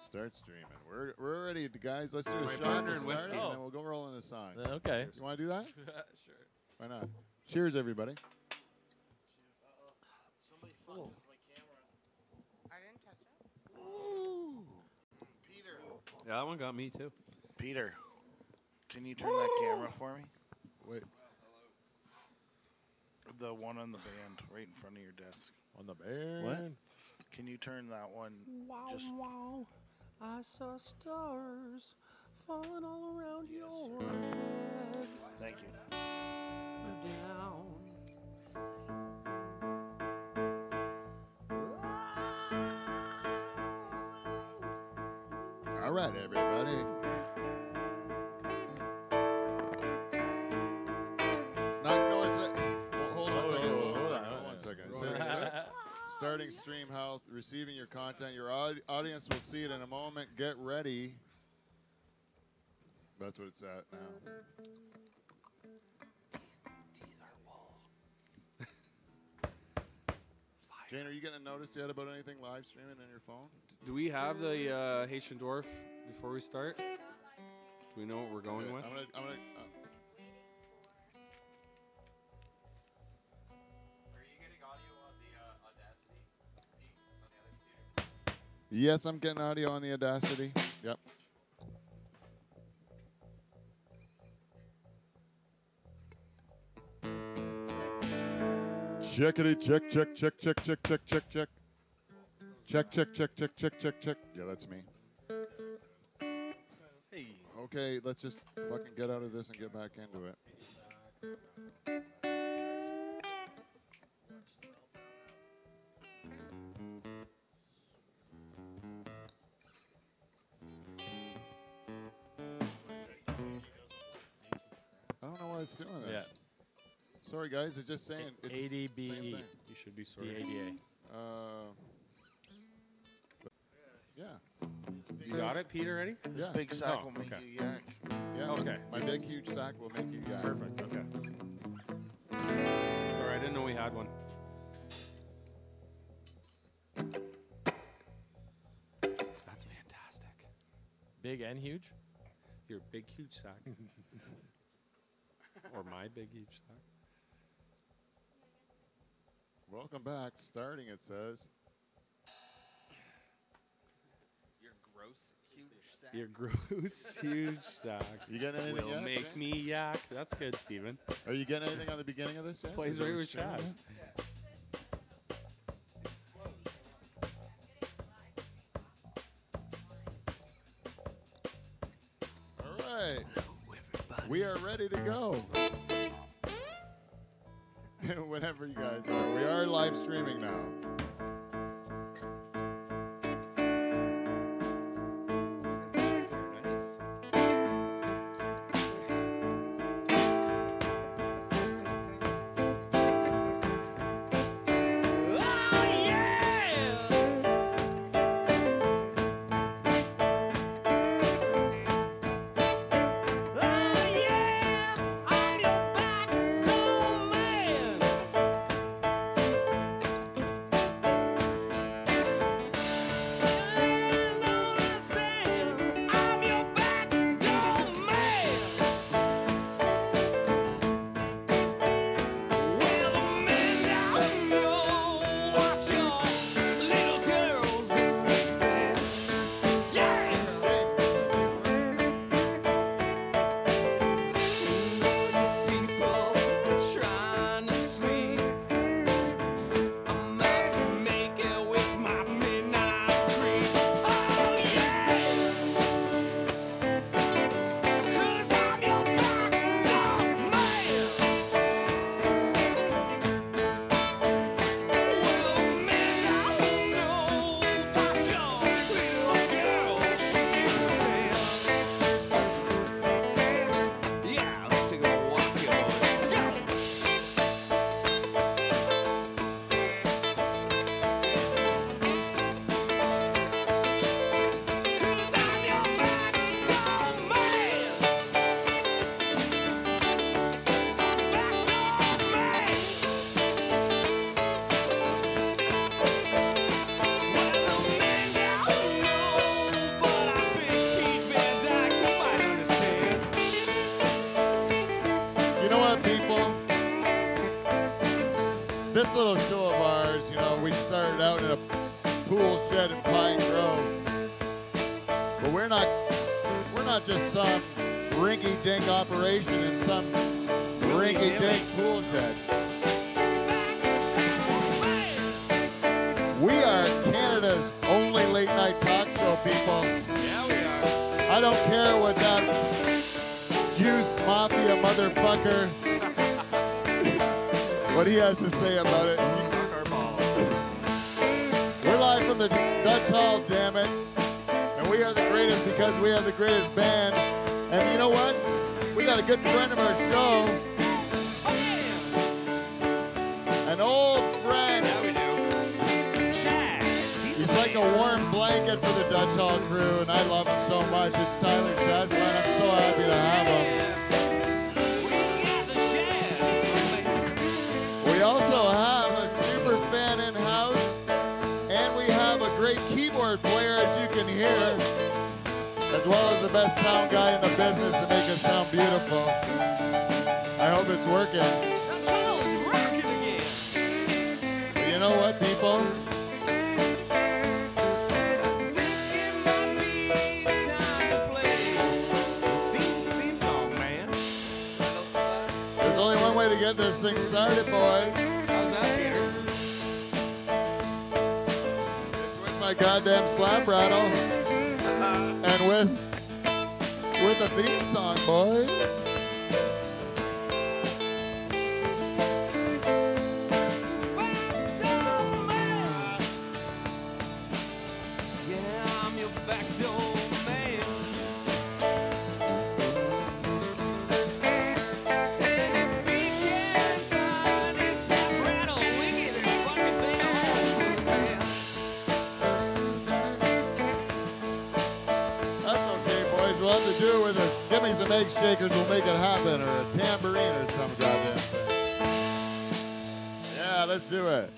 Start streaming. We're ready, guys. Let's do a shot to start, and then we'll go rolling the song. Okay. You want to do that? Sure. Why not? Cheers, everybody. Somebody fucked with my camera. I didn't touch it. Ooh. Peter. Yeah, that one got me too. Peter, can you turn that camera for me? Wait. The one on the band, right in front of your desk. On the band. What? Can you turn that one? Just Wow. I saw stars falling all around your head. thank you. Down. All right, everybody. It's not. No, it's a. Hold on a second. Hold on one second. It says starting stream health, receiving your content. Your audience will see it in a moment. Get ready. That's what it's at now. Jane, are you getting a notice yet about anything live streaming on your phone? Do we have the Haitian dwarf before we start? Do we know what we're going with? I'm gonna Are you getting audio on the Audacity? On the other computer? yes, I'm getting audio on the Audacity. Yep. Checkity check. Check. Yeah, that's me. Hey. Okay, let's just fucking get out of this and get back into it. I don't know why it's doing this. Yeah. Sorry, guys. It's just saying it's ADBE. same thing. You should be The sorry. ADA. Yeah. You got it, Pete, already? Yeah. Big sack Oh, will make okay. you yak. Yeah. Okay. My big, huge sack will make you yak. Perfect. Okay. Sorry, I didn't know we had one. That's fantastic. Big and huge. Your big, huge sack. Or my big, huge sack. Welcome back. Starting, it says. Your gross, huge sack. Your gross, huge sack. You getting anything Will yet? make Jane? me yak. That's good, Steven. Are you getting anything on the beginning of this yet? Plays Is it right with streaming Chaz. yet? All right. We are ready to go. Whenever you guys are. We are live streaming now. Nice. this little show of ours, you know, we started out in a pool shed in Pine Grove. But we're not just some rinky-dink operation in some rinky-dink pool shed. We are Canada's only late-night talk show, people. Yeah, we are. I don't care what that juice mafia motherfucker, what he has to say about it. Suck our balls. We're live from the Dutch Hall, damn it. And we are the greatest because we have the greatest band. And you know what? We got a good friend of our show. An old friend. Yeah, we do. Shaz. He's like a warm blanket for the Dutch Hall crew, and I love him so much. It's Tyler Shazma, and I'm so happy to have him. We also have a super fan in-house, and we have a great keyboard player, as you can hear, as well as the best sound guy in the business to make it sound beautiful. I hope it's working. But you know what, people? There's only one way to get this thing started, boys. How's that, Peter? It's with my goddamn slap rattle. And with a theme song, boys. Yeah, I'm your back door man. That's okay, boys. We'll have to do it with a give me some egg shakers, we'll make it happen, or a tambourine or some goddamn thing. Yeah, let's do it.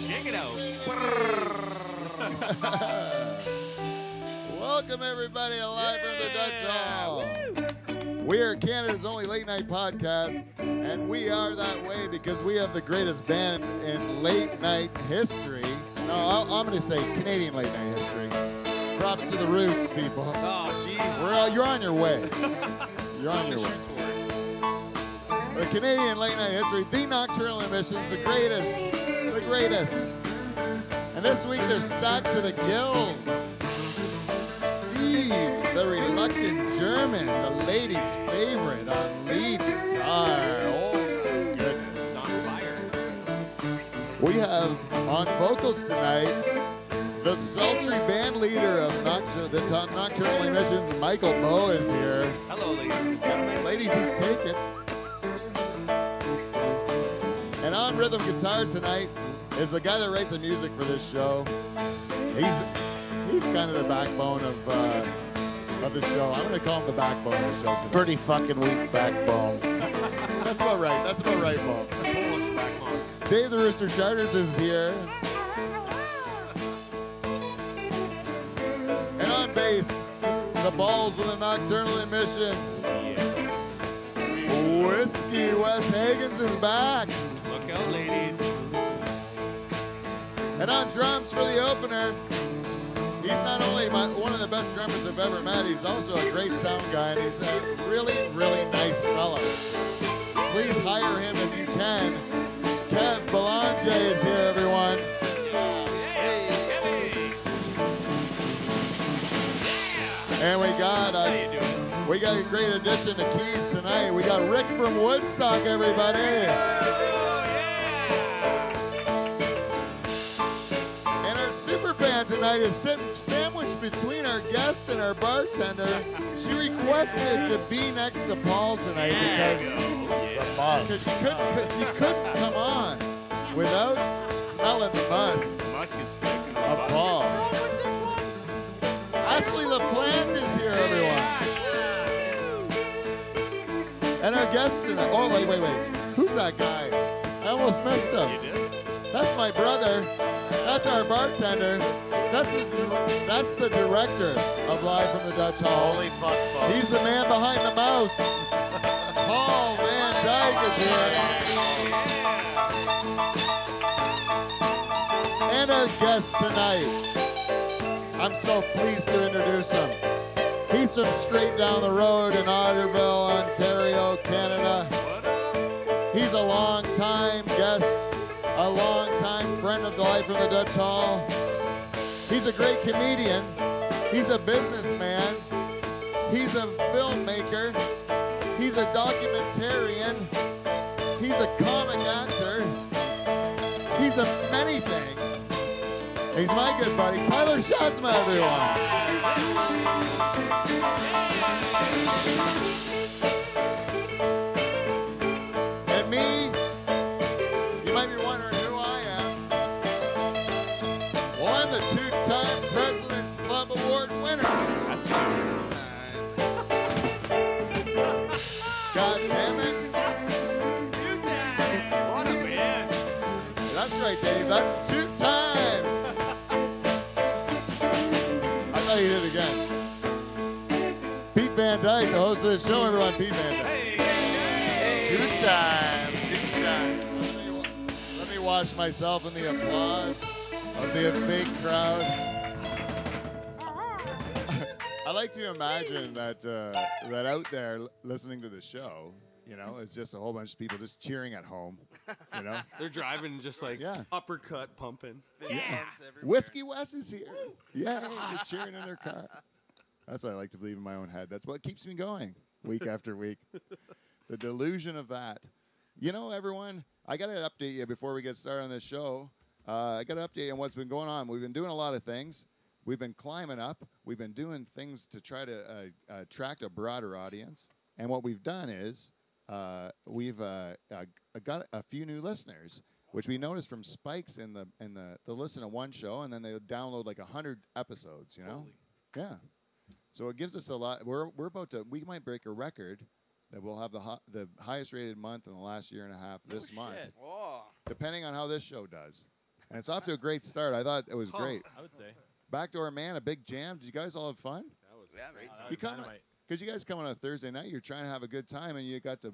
Check it out. Welcome, everybody, live from the Dutch Hall. We are Canada's only late-night podcast, and we are that way because we have the greatest band in late-night history. No, I'm going to say Canadian late-night history. Props to the roots, people. Oh, jeez. You're on your way. You're on your way. The Canadian late-night history, the Nocturnal Emissions, the greatest. The greatest. And this week, they're stacked to the gills. Steve, the reluctant German, the ladies' favorite on lead guitar. Oh my goodness. On fire. We have on vocals tonight the sultry band leader of the Nocturnal Emissions, Michael Bowe, is here. Hello, ladies and gentlemen. Ladies, he's taken. And on rhythm guitar tonight is the guy that writes the music for this show. He's kind of the backbone of the show. I'm going to call him the backbone of the show tonight. Pretty fucking weak backbone. That's about right. That's about right, Paul. It's a Polish backbone. Dave the Rooster Charters is here. And on bass, the balls of the Nocturnal Emissions. Whiskey Wes Hagens is back. Look out, ladies. And on drums for the opener, he's not only one of the best drummers I've ever met, he's also a great sound guy, and he's a really, really nice fella. Please hire him if you can. Kev Belanger is here, everyone. And we got How you doing? We got a great addition to keys tonight. We got Rick from Woodstock, everybody. And our super fan tonight is sitting sandwiched between our guest and our bartender. She requested to be next to Paul tonight because she couldn't come on without smelling the musk of Paul. Ashley LaPlante is here, everyone. And our guest tonight. Oh, wait. Who's that guy? I almost missed him. You did? That's my brother. That's our bartender. That's the director of Live from the Dutch Hall. Holy fuck, folks. He's the man behind the mouse. Paul Van Dyk is here. And our guest tonight. I'm so pleased to introduce him. He's from straight down the road in Otterville, Ontario, Canada. He's a long-time guest, a long-time friend of the Life from the Dutch Hall. He's a great comedian. He's a businessman. He's a filmmaker. He's a documentarian. He's a comic actor. He's a many things. He's my good buddy, Tyler Shazma, everyone. And me, you might be wondering who I am. Well, I'm the two-time President's Club Award winner. That's two. God damn it. What a man. That's right, Dave. That's 2 times. I thought you did it again. Pete Van Dyk, the host of the show, everyone. Pete Van Dyk. Hey. 2 times. 2 times. Let me wash myself in the applause of the fake crowd. I like to imagine that that out there listening to the show, you know, is just a whole bunch of people just cheering at home, you know. They're driving and just like Yeah. uppercut pumping. Whiskey West is here. Yeah, just cheering in their car. That's what I like to believe in my own head. That's what keeps me going week after week. The delusion of that. You know, everyone, I got to update you before we get started on this show. I got to update you on what's been going on. We've been doing a lot of things. We've been climbing up. We've been doing things to try to attract a broader audience. And what we've done is we've got a few new listeners, which we noticed from spikes in the listen to one show, and then they download like 100 episodes. You know, yeah. So it gives us a lot. We might break a record that we'll have the highest rated month in the last year and a half this month, depending on how this show does. And it's off to a great start. I thought it was great. I would say. Backdoor Man, a big jam. Did you guys all have fun? That was great. You come because you guys come on a Thursday night. You're trying to have a good time, and you got to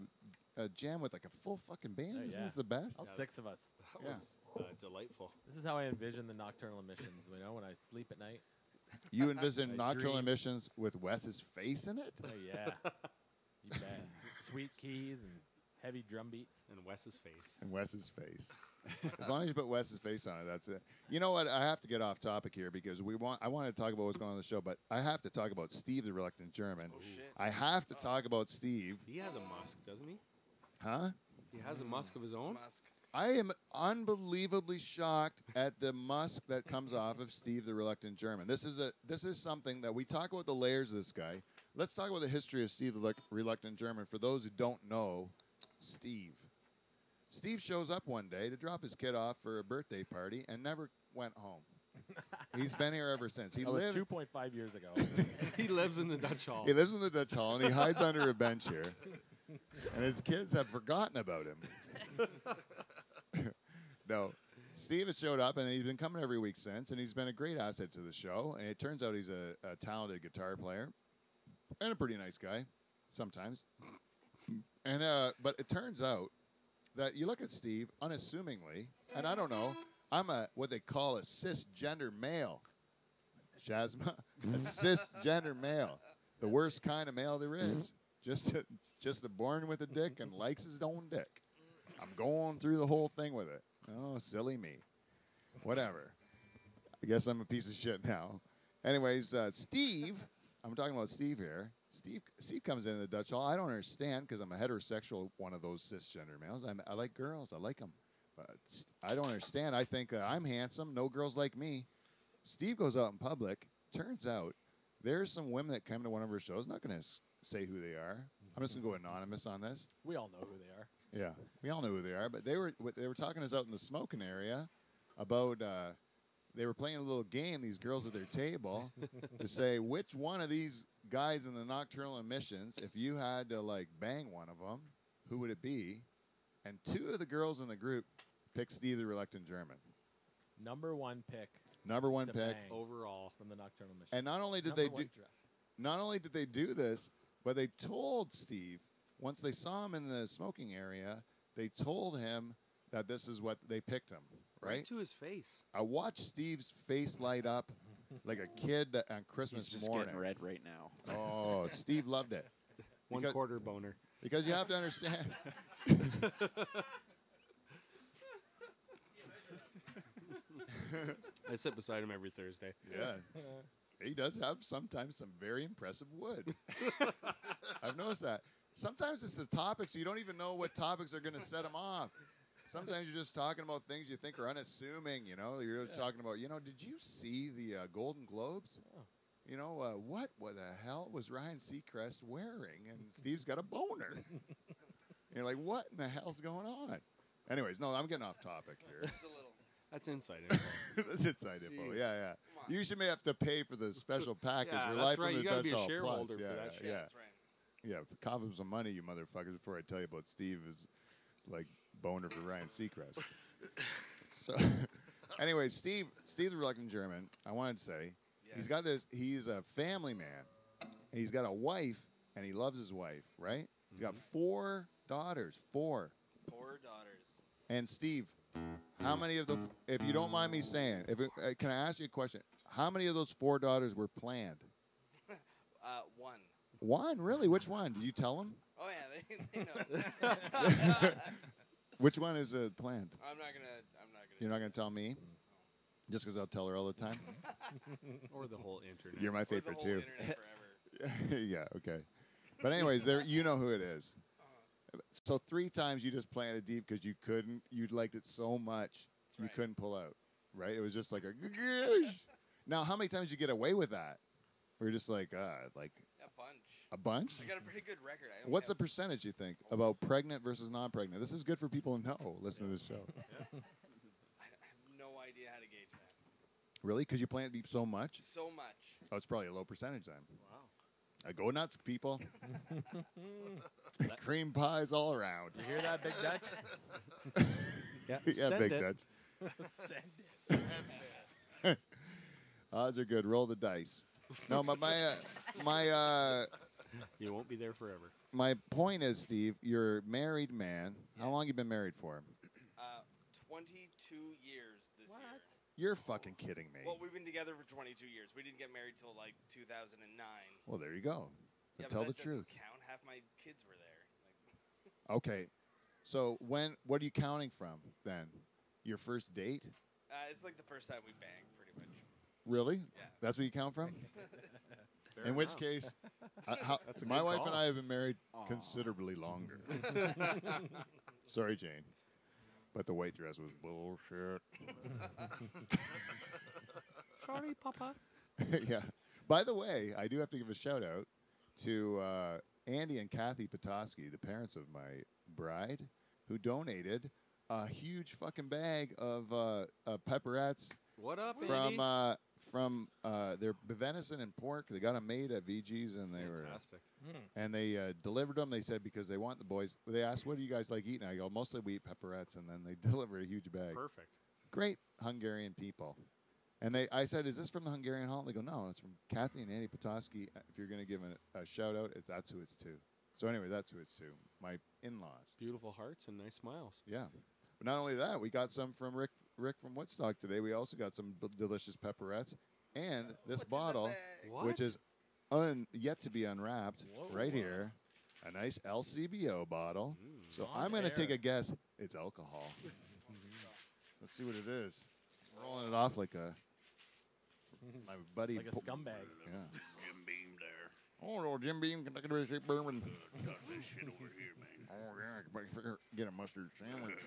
jam with like a full fucking band. Oh, Isn't yeah. this the best? All 6 of us. That was delightful. This is how I envision the Nocturnal Emissions, you know, when I sleep at night. You envision I Nocturnal dream. Emissions with Wes's face in it? Oh, yeah. You bet. Sweet keys and heavy drum beats. And Wes's face. And Wes's face. As long as you put Wes's face on it, that's it. You know what? I have to get off topic here because I want to talk about what's going on the show, but I have to talk about Steve the Reluctant German. Oh, shit. I have to talk about Steve. He has a musk, doesn't he? Huh? He has a musk of his own. I am unbelievably shocked at the musk that comes off of Steve the Reluctant German. This is something that we talk about the layers of this guy. Let's talk about the history of Steve the Reluctant German. For those who don't know, Steve shows up one day to drop his kid off for a birthday party and never went home. He's been here ever since. That was 2.5 years ago. He lives in the Dutch Hall. He lives in the Dutch Hall and he hides under a bench here. And his kids have forgotten about him. No, Steve has showed up and he's been coming every week since, and he's been a great asset to the show. And it turns out he's a talented guitar player and a pretty nice guy sometimes. And but it turns out that you look at Steve unassumingly, and I don't know, I'm what they call a cisgender male. Shazma, a cisgender male, the worst kind of male there is. Just born with a dick and likes his own dick. I'm going through the whole thing with it. Oh, silly me. Whatever. I guess I'm a piece of shit now. Anyways, Steve, I'm talking about Steve here. Steve comes into the Dutch Hall. I don't understand because I'm a heterosexual, one of those cisgender males. I like girls. I like them. But I don't understand. I think I'm handsome. No girls like me. Steve goes out in public. Turns out there's some women that come to one of her shows. Not going to say who they are. I'm just going to go anonymous on this. We all know who they are. Yeah, we all know who they are. But they were talking to us out in the smoking area about they were playing a little game, these girls at their table, to say which one of these guys in the Nocturnal Emissions, if you had to, like, bang one of them, who would it be? And two of the girls in the group picked Steve the Reluctant German. Number one pick. Number one to pick. bang Overall. from the Nocturnal Emissions. And not only did Number they one do, draft. not only did they do this, but they told Steve, once they saw him in the smoking area, they told him that this is what they picked him. Right? To his face. I watched Steve's face light up like a kid on Christmas He's just morning. getting red right now. Oh, Steve loved it. One Because- quarter boner. Because you have to understand. I sit beside him every Thursday. Yeah. He does have sometimes some very impressive wood. I've noticed that. Sometimes it's the topics. You don't even know what topics are going to set him off. Sometimes you're just talking about things you think are unassuming, you know. You're just talking about, did you see the Golden Globes? Oh. What the hell was Ryan Seacrest wearing? And Steve's got a boner. You're like, what in the hell's going on? Anyways, no, I'm getting off topic here. That's inside info. That's inside info. Jeez. Yeah. You should may have to pay for the special package. Yeah, Your that's Life right. from the You gotta Dutch be a Hall shareholder Plus. for Yeah, that shit. yeah. That's right. Yeah, cough up some money, you motherfuckers, before I tell you about Steve is like boner for Ryan Seacrest. So, anyway, Steve the Reluctant German, I wanted to say, he's a family man. And he's got a wife, and he loves his wife, right? He's got 4 daughters. 4. 4 daughters. And Steve, how many of the, if you don't mind me saying, can I ask you a question? How many of those 4 daughters were planned? 1. One, really? Which one? Did you tell them? Oh yeah, they know. Which one is planned? I'm not gonna. You're not going to tell me? Just because I'll tell her all the time? Or the whole internet. You're my Or the favorite, whole too. internet forever. Yeah, okay. But anyways, you know who it is. So 3 times you just planted deep because you couldn't. You liked it so much you right. couldn't pull out, right? It was just like a goosh. Now, how many times you get away with that? We're just like A bunch. a bunch? I got a pretty good record. I only What's the have- percentage you think about pregnant versus non-pregnant? This is good for people to know. Listen to this show. I have no idea how to gauge that. Really? Because you plant deep so much? So much. Oh, it's probably a low percentage then. Wow. I go nuts, people. Cream pies all around. You hear that, Big Dutch? Yeah, Yeah, send Big it. Dutch. Send it. Odds are good. Roll the dice. No, but my You won't be there forever. my point is, Steve, you're a married man. How long you been married for? 22 years this What? year. You're fucking kidding me. Well, we've been together for 22 years. We didn't get married till like 2009. Well, there you go. Yeah, Tell but the that doesn't truth. Count. Half my kids were there. Okay. So what are you counting from then? Your first date? It's like the first time we banged, pretty much. Really? Yeah. That's what you count from? Fair In which enough. case, That's a my good wife call. and I have been married Aw. considerably longer. Sorry, Jane. But the white dress was bullshit. Sorry, Papa. Yeah. By the way, I do have to give a shout out to Andy and Kathy Petoskey, the parents of my bride, who donated a huge fucking bag of pepperettes What up, from Andy? from their venison and pork. They got them made at VG's, and they were Fantastic. and they delivered them. They said because they want the boys. They asked, "What do you guys like eating?" I go, "Mostly we eat pepperettes," and then they delivered a huge bag. Perfect. Great Hungarian people. And I said, "Is this from the Hungarian Hall?" They go, "No, it's from Kathy and Andy Petoskey. If you're going to give a shout out, that's who it's to." So anyway, that's who it's to. My in-laws. Beautiful hearts and nice smiles. Yeah. But not only that, we got some from Rick from Woodstock today. We also got some delicious pepperettes and this What's in the bottle, bag? which is yet to be unwrapped, right here. A nice LCBO bottle. So On I'm going to air. take a guess. It's alcohol. Let's see what it is. Rolling it off like my buddy. Like a scumbag. Yeah. Jim Beam there. Oh, no, Jim Beam, Kentucky Derby Straight Bourbon. Got this shit over here, man. Oh, yeah, I can figure get a mustard sandwich.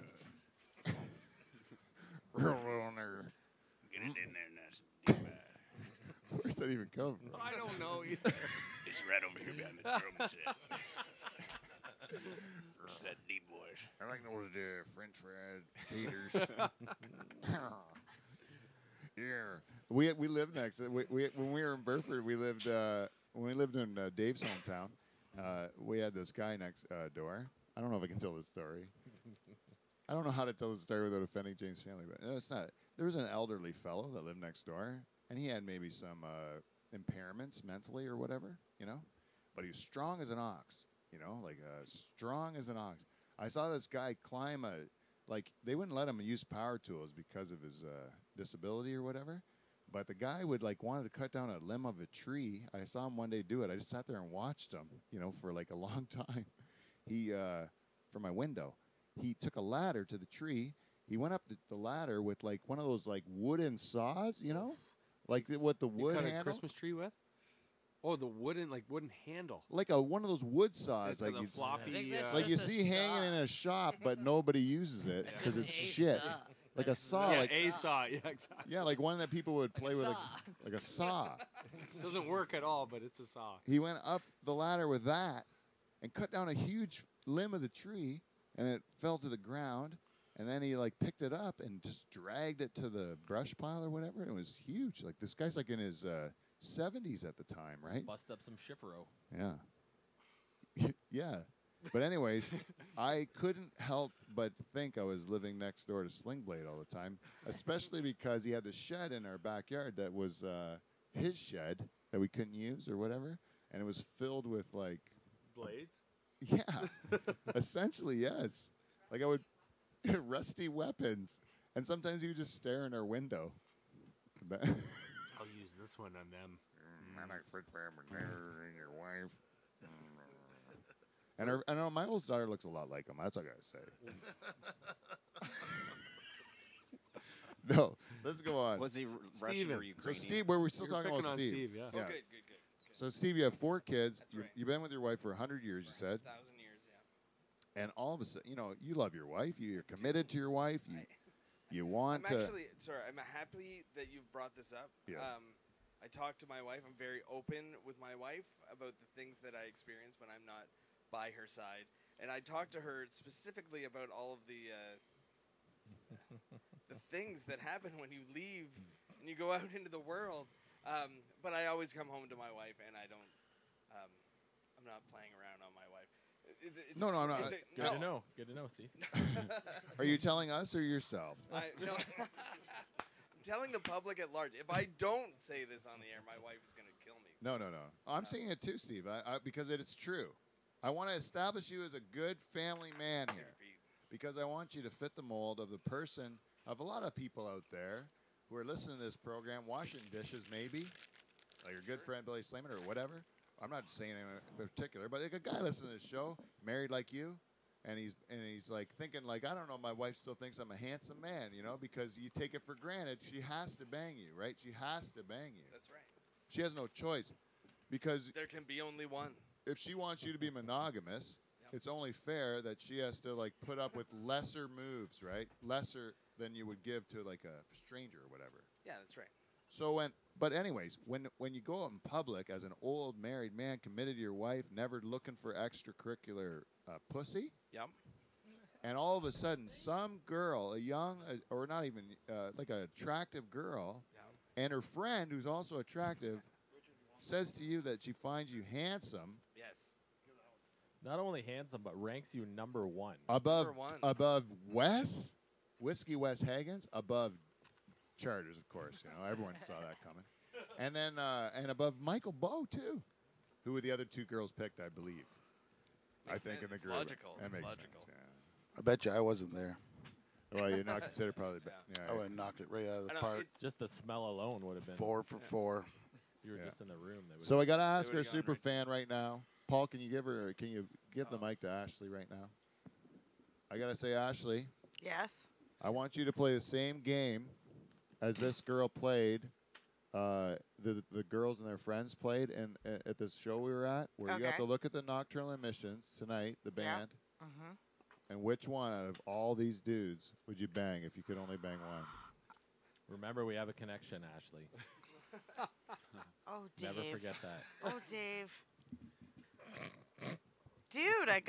Roll on there. Get it in there, nice and deep, man. that even come from? I don't know either. It's right over here behind the drum set. It's that deep voice. I like those French fried taters. Yeah, we lived next. We when we were in Burford, we lived when we lived in Dave's hometown. We had this guy next door. I don't know if I can tell this story. I don't know how to tell this story without offending Jane's family, but no, it's not. There was an elderly fellow that lived next door, and he had maybe some impairments mentally or whatever, you know. But he was strong as an ox, you know, like strong as an ox. I saw this guy climb they wouldn't let him use power tools because of his disability or whatever. But the guy would wanted to cut down a limb of a tree. I saw him one day do it. I just sat there and watched him, you know, for like a long time. He from my window. He took a ladder to the tree. He went up the ladder with one of those wooden saws, you know, what the wood You cut handle. a Christmas tree with? Oh, the wooden handle. Like one of those wood saws, Like the floppy. like you see hanging in a shop, but nobody uses it because it's shit. Like a saw, Yeah, a saw. Yeah, exactly. yeah, like one that people would play with, like a saw. It doesn't work at all, but it's a saw. He went up the ladder with that and cut down a huge limb of the tree, and it fell to the ground. And then he picked it up and just dragged it to the brush pile or whatever. And it was huge. Like this guy's in his 70s at the time, right? Bust up some Shifero. Yeah. Yeah. But anyways, I couldn't help but think I was living next door to Sling Blade all the time, especially because he had this shed in our backyard that was his shed that we couldn't use or whatever, and it was filled with Blades? yeah, essentially yes. I would rusty weapons, and sometimes he would just stare in our window. I'll use this one on them. I like Fred and your wife. And I know my oldest daughter looks a lot like him. That's all I gotta say. No, let's go on. Was he Russian Steven. or So Ukrainian? Steve, we're still You're talking picking about on Steve. yeah. Yeah. Oh, good. So Steve, you have 4 kids. That's right. You've been with your wife for 100 years, you said. 1,000 years, yeah. And all of a sudden, you love your wife. You're committed to your wife. You want I'm to. actually sorry. I'm happy that you've brought this up. Yes. I talk to my wife. I'm very open with my wife about the things that I experience when I'm not by her side, and I talk to her specifically about all of the the things that happen when you leave and you go out into the world. But I always come home to my wife, and I don't. I'm not playing around on my wife. No, I'm not. Good to know. Good to know, Steve. Are you telling us or yourself? No. I'm telling the public at large. If I don't say this on the air, my wife is going to kill me. No. I'm saying it too, Steve, because it's true. I want to establish you as a good family man here, because I want you to fit the mold of the person, of a lot of people out there who are listening to this program, washing dishes maybe, like your good friend Billy Slayman or whatever. I'm not saying anyone in particular, but a guy listening to this show, married like you, and he's thinking I don't know, my wife still thinks I'm a handsome man, because you take it for granted. She has to bang you, right? She has to bang you. That's right. She has no choice, because There can be only one. if she wants you to be monogamous, it's only fair that she has to put up with lesser moves, right? Lesser than you would give to a stranger or whatever. Yeah, that's right. So but anyways, when you go out in public as an old married man committed to your wife, never looking for extracurricular pussy, Yep. and all of a sudden some girl, a young or not even an attractive girl, and her friend who's also attractive says to you that she finds you handsome. Yes. Not only handsome, but ranks you number 1. Above Number one. above Whiskey Wes Hagens, above Charters, of course. Everyone saw that coming. And then and above Michael Bowe too, who were the other 2 girls picked, I believe. I think in the It's group. logical. That It's makes logical. sense. I bet you I wasn't there. Yeah. Well, you're not considered probably. I would have knocked it right out of I the know, park. Just the smell alone would have been. 4 for 4. If you were Yeah. just in the room. They would So I got to ask They our would've gone super right fan right now. Paul, can you give the mic to Ashley right now? I got to say, Ashley, Yes. I want you to play the same game as this girl played, the girls and their friends played at this show we were at, where you have Okay. to look at the Nocturnal Emissions tonight, the Yeah. band, Mm-hmm. and which one out of all these dudes would you bang if you could only bang one? Remember, we have a connection, Ashley. Oh, Dave. Never forget that. Oh, Dave. Dude, I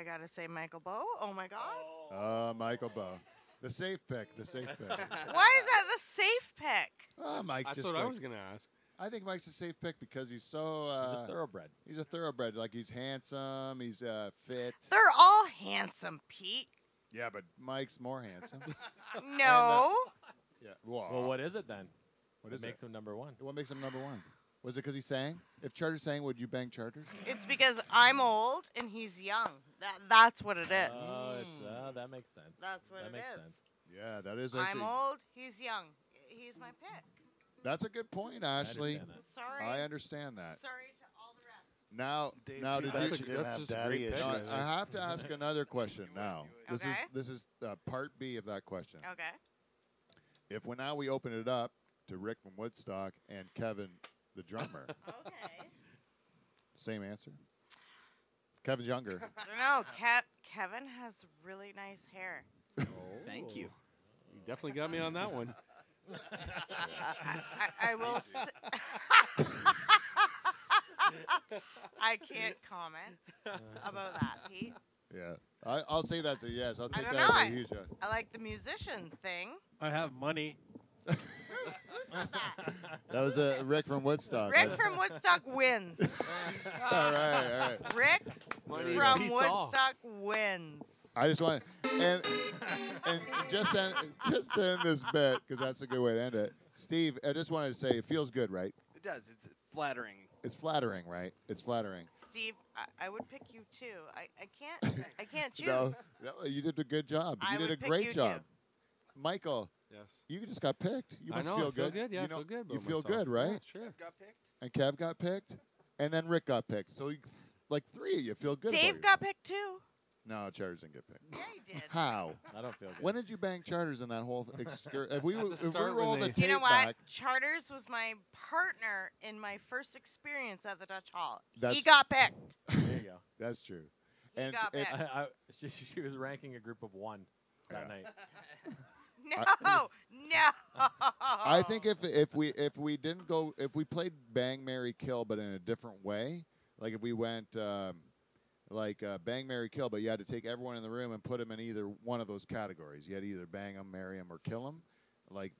gotta say Michael Bowe. Oh my God. Michael Bowe. The safe pick. The safe pick. Why is that the safe pick? Mike's That's just what I like- was gonna ask. I think Mike's a safe pick because he's so. He's a thoroughbred. He's a thoroughbred. Like he's handsome. He's fit. They're all handsome, Pete. Yeah, but Mike's more handsome. No. Yeah. Well, Well, what is it then? what is makes it? him number one? What makes him number one? Was it because he sang? If Charter sang, would you bang Charter? It's because I'm old and he's young. That's what it is. Oh, that makes sense. That's what that it makes is. sense. Yeah, that is I'm actually. old. He's young. He's my pick. That's a good point, I Ashley. understand that. Sorry. I understand that. Sorry to all the rest. Now, Dave, now too did bad you? That's you didn't that's have just a daddy great pick. issues. No, I think. I have to ask another question now. This Okay. is part B of that question. Okay. If now we open it up to Rick from Woodstock and Kevin, the drummer, Okay. same answer. Kevin's younger. No, Kevin has really nice hair. Thank you. You definitely got me on that one. I will. I can't comment about that, Pete. Yeah, I'll say that's a yes. I'll take don't that know. as a I- huge yes. I like the musician thing. I have money. Who said that? That was Rick from Woodstock. Rick from Woodstock wins. all right. Rick Money from beats all. Woodstock wins. I just want and just to end this bit because that's a good way to end it. Steve, I just wanted to say it feels good, right? It does. It's flattering. It's flattering, right? It's flattering. Steve, I would pick you too. I can't choose. No, you did a good job. I You did would a pick great you job. too. Michael, Yes. you just got picked. You I must know. feel I feel good. Yeah, you I feel good. You about feel myself. good, right? Yeah, sure. Got picked. And Kev got picked, and then Rick got picked. So, like three of you feel good. Dave about got picked too. No, Charters didn't get picked. Yeah, he did. How? I don't feel good. When did you bang Charters in that whole excursion? If we At the if we start when roll the they- tape You know what? back, Charters was my partner in my first experience at the Dutch Hall. He That's- got picked. There you go. that's true. He And got if- picked. She was ranking a group of one that Yeah. night. No, no. I think if we didn't go if we played Bang Mary Kill but in a different way, like if we went Bang Mary Kill, but you had to take everyone in the room and put them in either one of those categories. You had to either bang them, marry them, or kill them.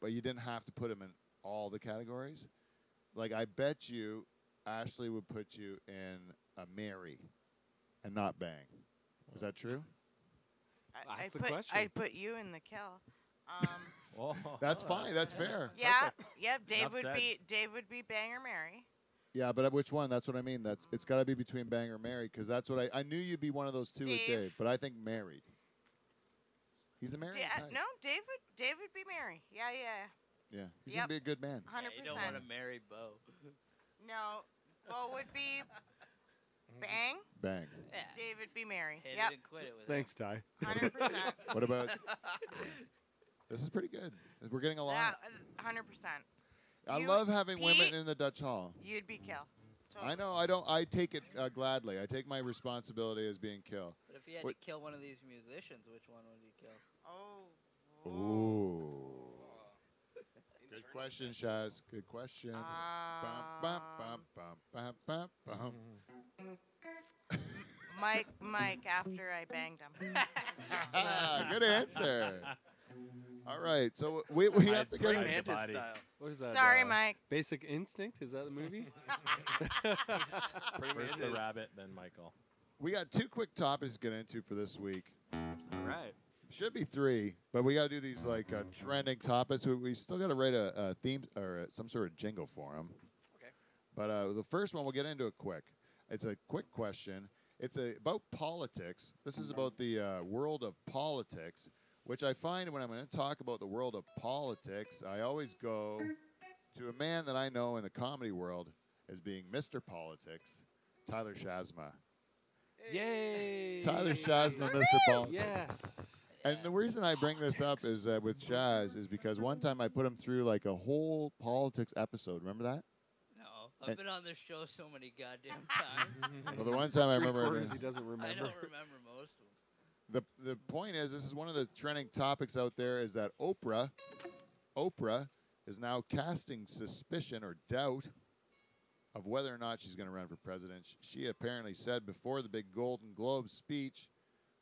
But you didn't have to put them in all the categories. Like I bet you, Ashley would put you in a marry, and not bang. Is that true? Ask the question. I'd put you in the kill. Oh, That's fine. That's fair. Yeah, yeah. Dave Enough would said. be bang or marry. Yeah, but which one? That's what I mean. It's got to be between bang or married because that's what I knew you'd be one of those two with Dave. Dave, but I think married. He's a married type. No, Dave would be marry. Yeah, Yeah, he's Yep. gonna be a good man. 100%. You don't want to marry Bo. No, Bo would be bang. Bang. Yeah. Dave would be marry. Hit Yep, it and quit it with Thanks, Ty. 100%. What about? This is pretty good. We're getting along. 100%. I you- love having women Pete? in the Dutch Hall. You'd be kill. I know. I don't. I take it gladly. I take my responsibility as being kill. But if you had What- to kill one of these musicians, which one would you kill? Oh. Ooh. Good question, Shaz. Good question. Bum, bum, bum, bum, bum, bum, bum. Mike, after I banged him. Good answer. All right, so we have to get. Right. Mantis body. style. What is that? Sorry, Mike. Basic Instinct? Is that the movie? First the rabbit, then Michael. We got two quick topics to get into for this week. All right. Should be three, but we got to do these trending topics. We still got to write a theme or some sort of jingle for them. Okay. But the first one, we'll get into it quick. It's a quick question. It's about politics. This is about the world of politics, which I find when I'm going to talk about the world of politics, I always go to a man that I know in the comedy world as being Mr. Politics, Tyler Shazma. Yay! Tyler Shazma, Mr. Politics. Yes. And the reason I bring this up is with Shaz is because one time I put him through like a whole politics episode. Remember that? No, I've And- been on this show so many goddamn times. Well, the one time I Three remember. quarters he doesn't remember. I don't remember most of them. The point is, this is one of the trending topics out there. Is that Oprah is now casting suspicion or doubt of whether or not she's going to run for president. She apparently said before the big Golden Globe speech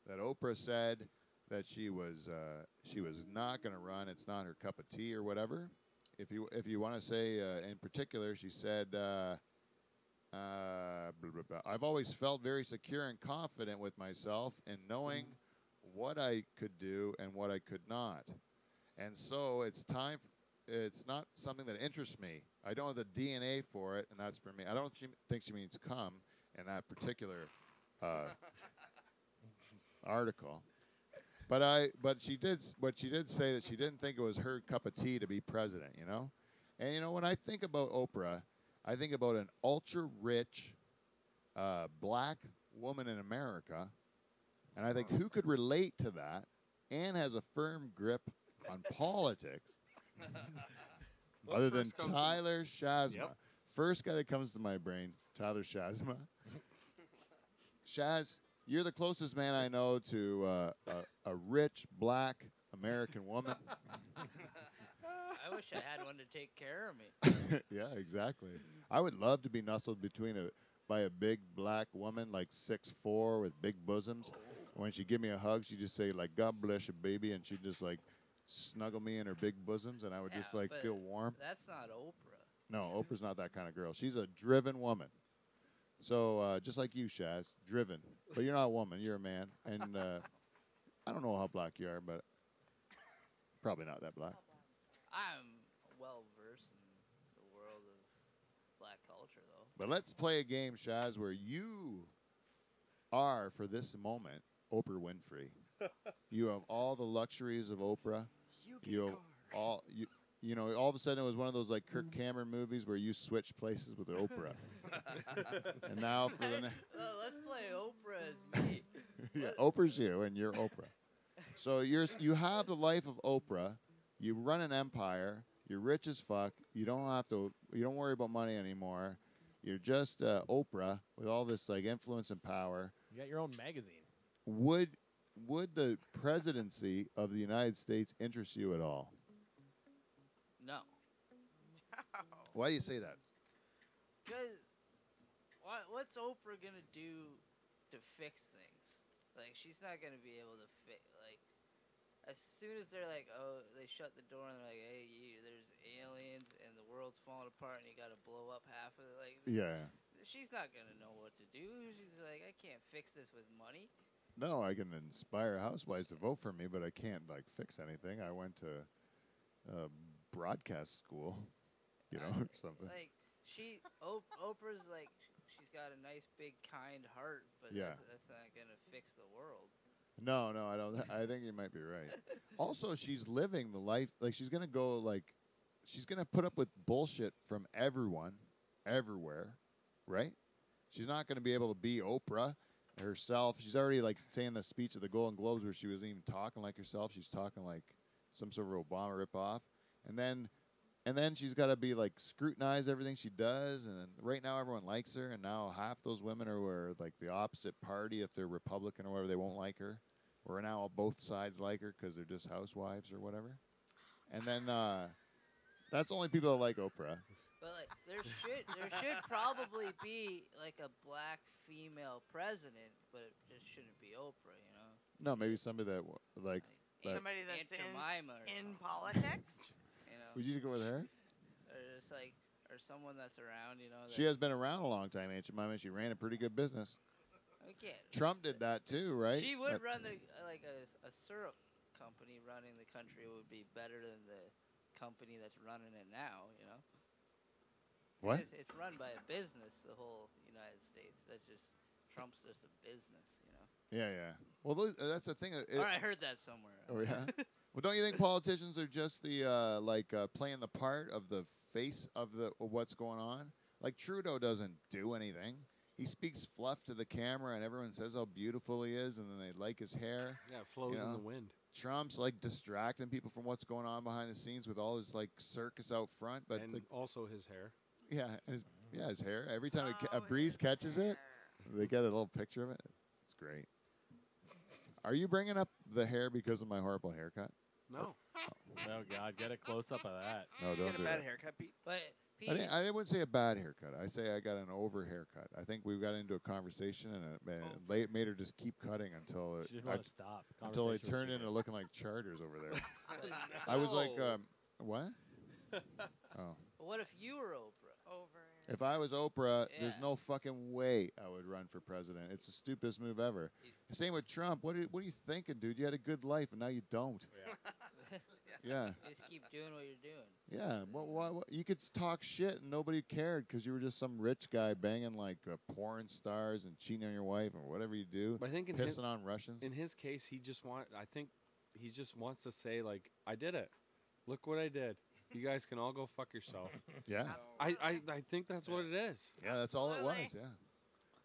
that Oprah said that she was not going to run. It's not her cup of tea or whatever. If you want to say in particular, she said, blah, blah, blah. I've always felt very secure and confident with myself in knowing what I could do and what I could not. And so it's time. It's not something that interests me. I don't have the DNA for it, and that's for me. I don't think she means come in that particular article. But she did say that she didn't think it was her cup of tea to be president, you know? And, you know, when I think about Oprah, I think about an ultra-rich black woman in America, and I think who could relate to that and has a firm grip on politics other than Tyler Shazma. Yep. First guy that comes to my brain, Tyler Shazma. Shaz, you're the closest man I know to a rich black American woman. I wish I had one to take care of me. Yeah, exactly. I would love to be nestled by a big black woman, like 6'4", with big bosoms. When she'd give me a hug, she'd just say, like, God bless you, baby, and she'd just, like, snuggle me in her big bosoms, and I would just, like, but feel warm. That's not Oprah. No, Oprah's not that kind of girl. She's a driven woman. So, just like you, Shaz, driven. But you're not a woman. You're a man. And I don't know how black you are, but probably not that black. I'm well versed in the world of black culture, though. But let's play a game, Shaz, where you are, for this moment, Oprah Winfrey. You have all the luxuries of Oprah. You have all you know. All of a sudden, it was one of those like Kirk Cameron movies where you switch places with Oprah. And now for the Let's play Oprah as me. yeah, Oprah's you, and you're Oprah. So you have the life of Oprah. You run an empire. You're rich as fuck. You don't worry about money anymore. You're just Oprah with all this like influence and power. You got your own magazine. Would the presidency of the United States interest you at all? No. Why do you say that? Because what's Oprah going to do to fix things? Like, she's not going to be able to fix, like, as soon as they're like, oh, they shut the door and they're like, hey, there's aliens and the world's falling apart and you got to blow up half of it. Like, Yeah. She's not going to know what to do. She's like, I can't fix this with money. No, I can inspire housewives to vote for me, but I can't like fix anything. I went to broadcast school, you know, or something. Like, Oprah's like, she's got a nice, big, kind heart, but Yeah. that's not going to fix the world. No, I don't. I think you might be right. Also, she's living the life. Like, she's gonna go. Like, she's gonna put up with bullshit from everyone, everywhere, right? She's not gonna be able to be Oprah herself. She's already like saying the speech at the Golden Globes where she wasn't even talking like herself. She's talking like some sort of Obama ripoff, and then she's got to be like scrutinize everything she does. And right now, everyone likes her, and now half those women are like the opposite party. If they're Republican or whatever, they won't like her. Or now both sides like her because they're just housewives or whatever. And then that's only people that like Oprah. But like, there should probably be like a black female president, but it just shouldn't be Oprah, you know. No, maybe somebody that like. Somebody that's Aunt Jemima or in something, politics. you know. Would you go with her? Or just like, or someone that's around, you know. She has been around a long time, Aunt Jemima. She ran a pretty good business. Again, Trump did that too, right? she would run the like a syrup company running the country would be better than the company that's running it now, you know. What? It's run by a business, the whole United States. That's just Trump's just a business, you know. Yeah. Well, that's the thing. Or I heard that somewhere. Oh yeah. Well, don't you think politicians are just the playing the part of the face of what's going on? Like Trudeau doesn't do anything. He speaks fluff to the camera, and everyone says how beautiful he is, and then they like his hair. Yeah, it flows in the wind. Trump's like distracting people from what's going on behind the scenes with all his like circus out front, but And also his hair. yeah, his hair. Every time a breeze catches it, they get a little picture of it. It's great. Are you bringing up the hair because of my horrible haircut? No. Oh God, get a close up of that. No, Did you don't get do a bad that. haircut, Pete? But Pete, I wouldn't say a bad haircut. I say I got an over haircut. I think we got into a conversation and it made her just keep cutting until She just want to stop. until it Conversation was turned too into good. looking like charters over there. I was like, what? Oh. what if you were Oprah? Over. If I was Oprah, there's Yeah. no fucking way I would run for president. It's the stupidest move ever. Same with Trump. What are you thinking, dude? You had a good life and now you don't. Yeah. You just keep doing what you're doing. Yeah. What? You could talk shit and nobody cared because you were just some rich guy banging like porn stars and cheating on your wife or whatever you do. But I think Pissing on Russians. in his case, I think he just wants to say, like, I did it. Look what I did. You guys can all go fuck yourself. Yeah. I think that's what it is. Yeah, that's all it was. Absolutely. Yeah.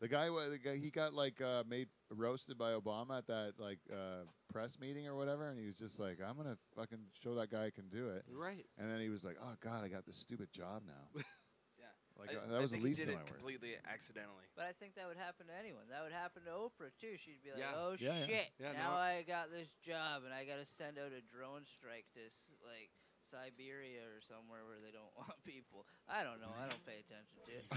The guy, he got like made roasted by Obama at that like press meeting or whatever, and he was just like, "I'm gonna fucking show that guy I can do it." Right. And then he was like, "Oh God, I got this stupid job now." Yeah. Like I that was the think he least did of it my worries. completely accidentally. But I think that would happen to anyone. That would happen to Oprah too. She'd be like, Yeah. "Oh Yeah, yeah. shit! Yeah, now no. I got this job, and I got to send out a drone strike to like Siberia or somewhere where they don't want people." I don't know. I don't pay attention to it.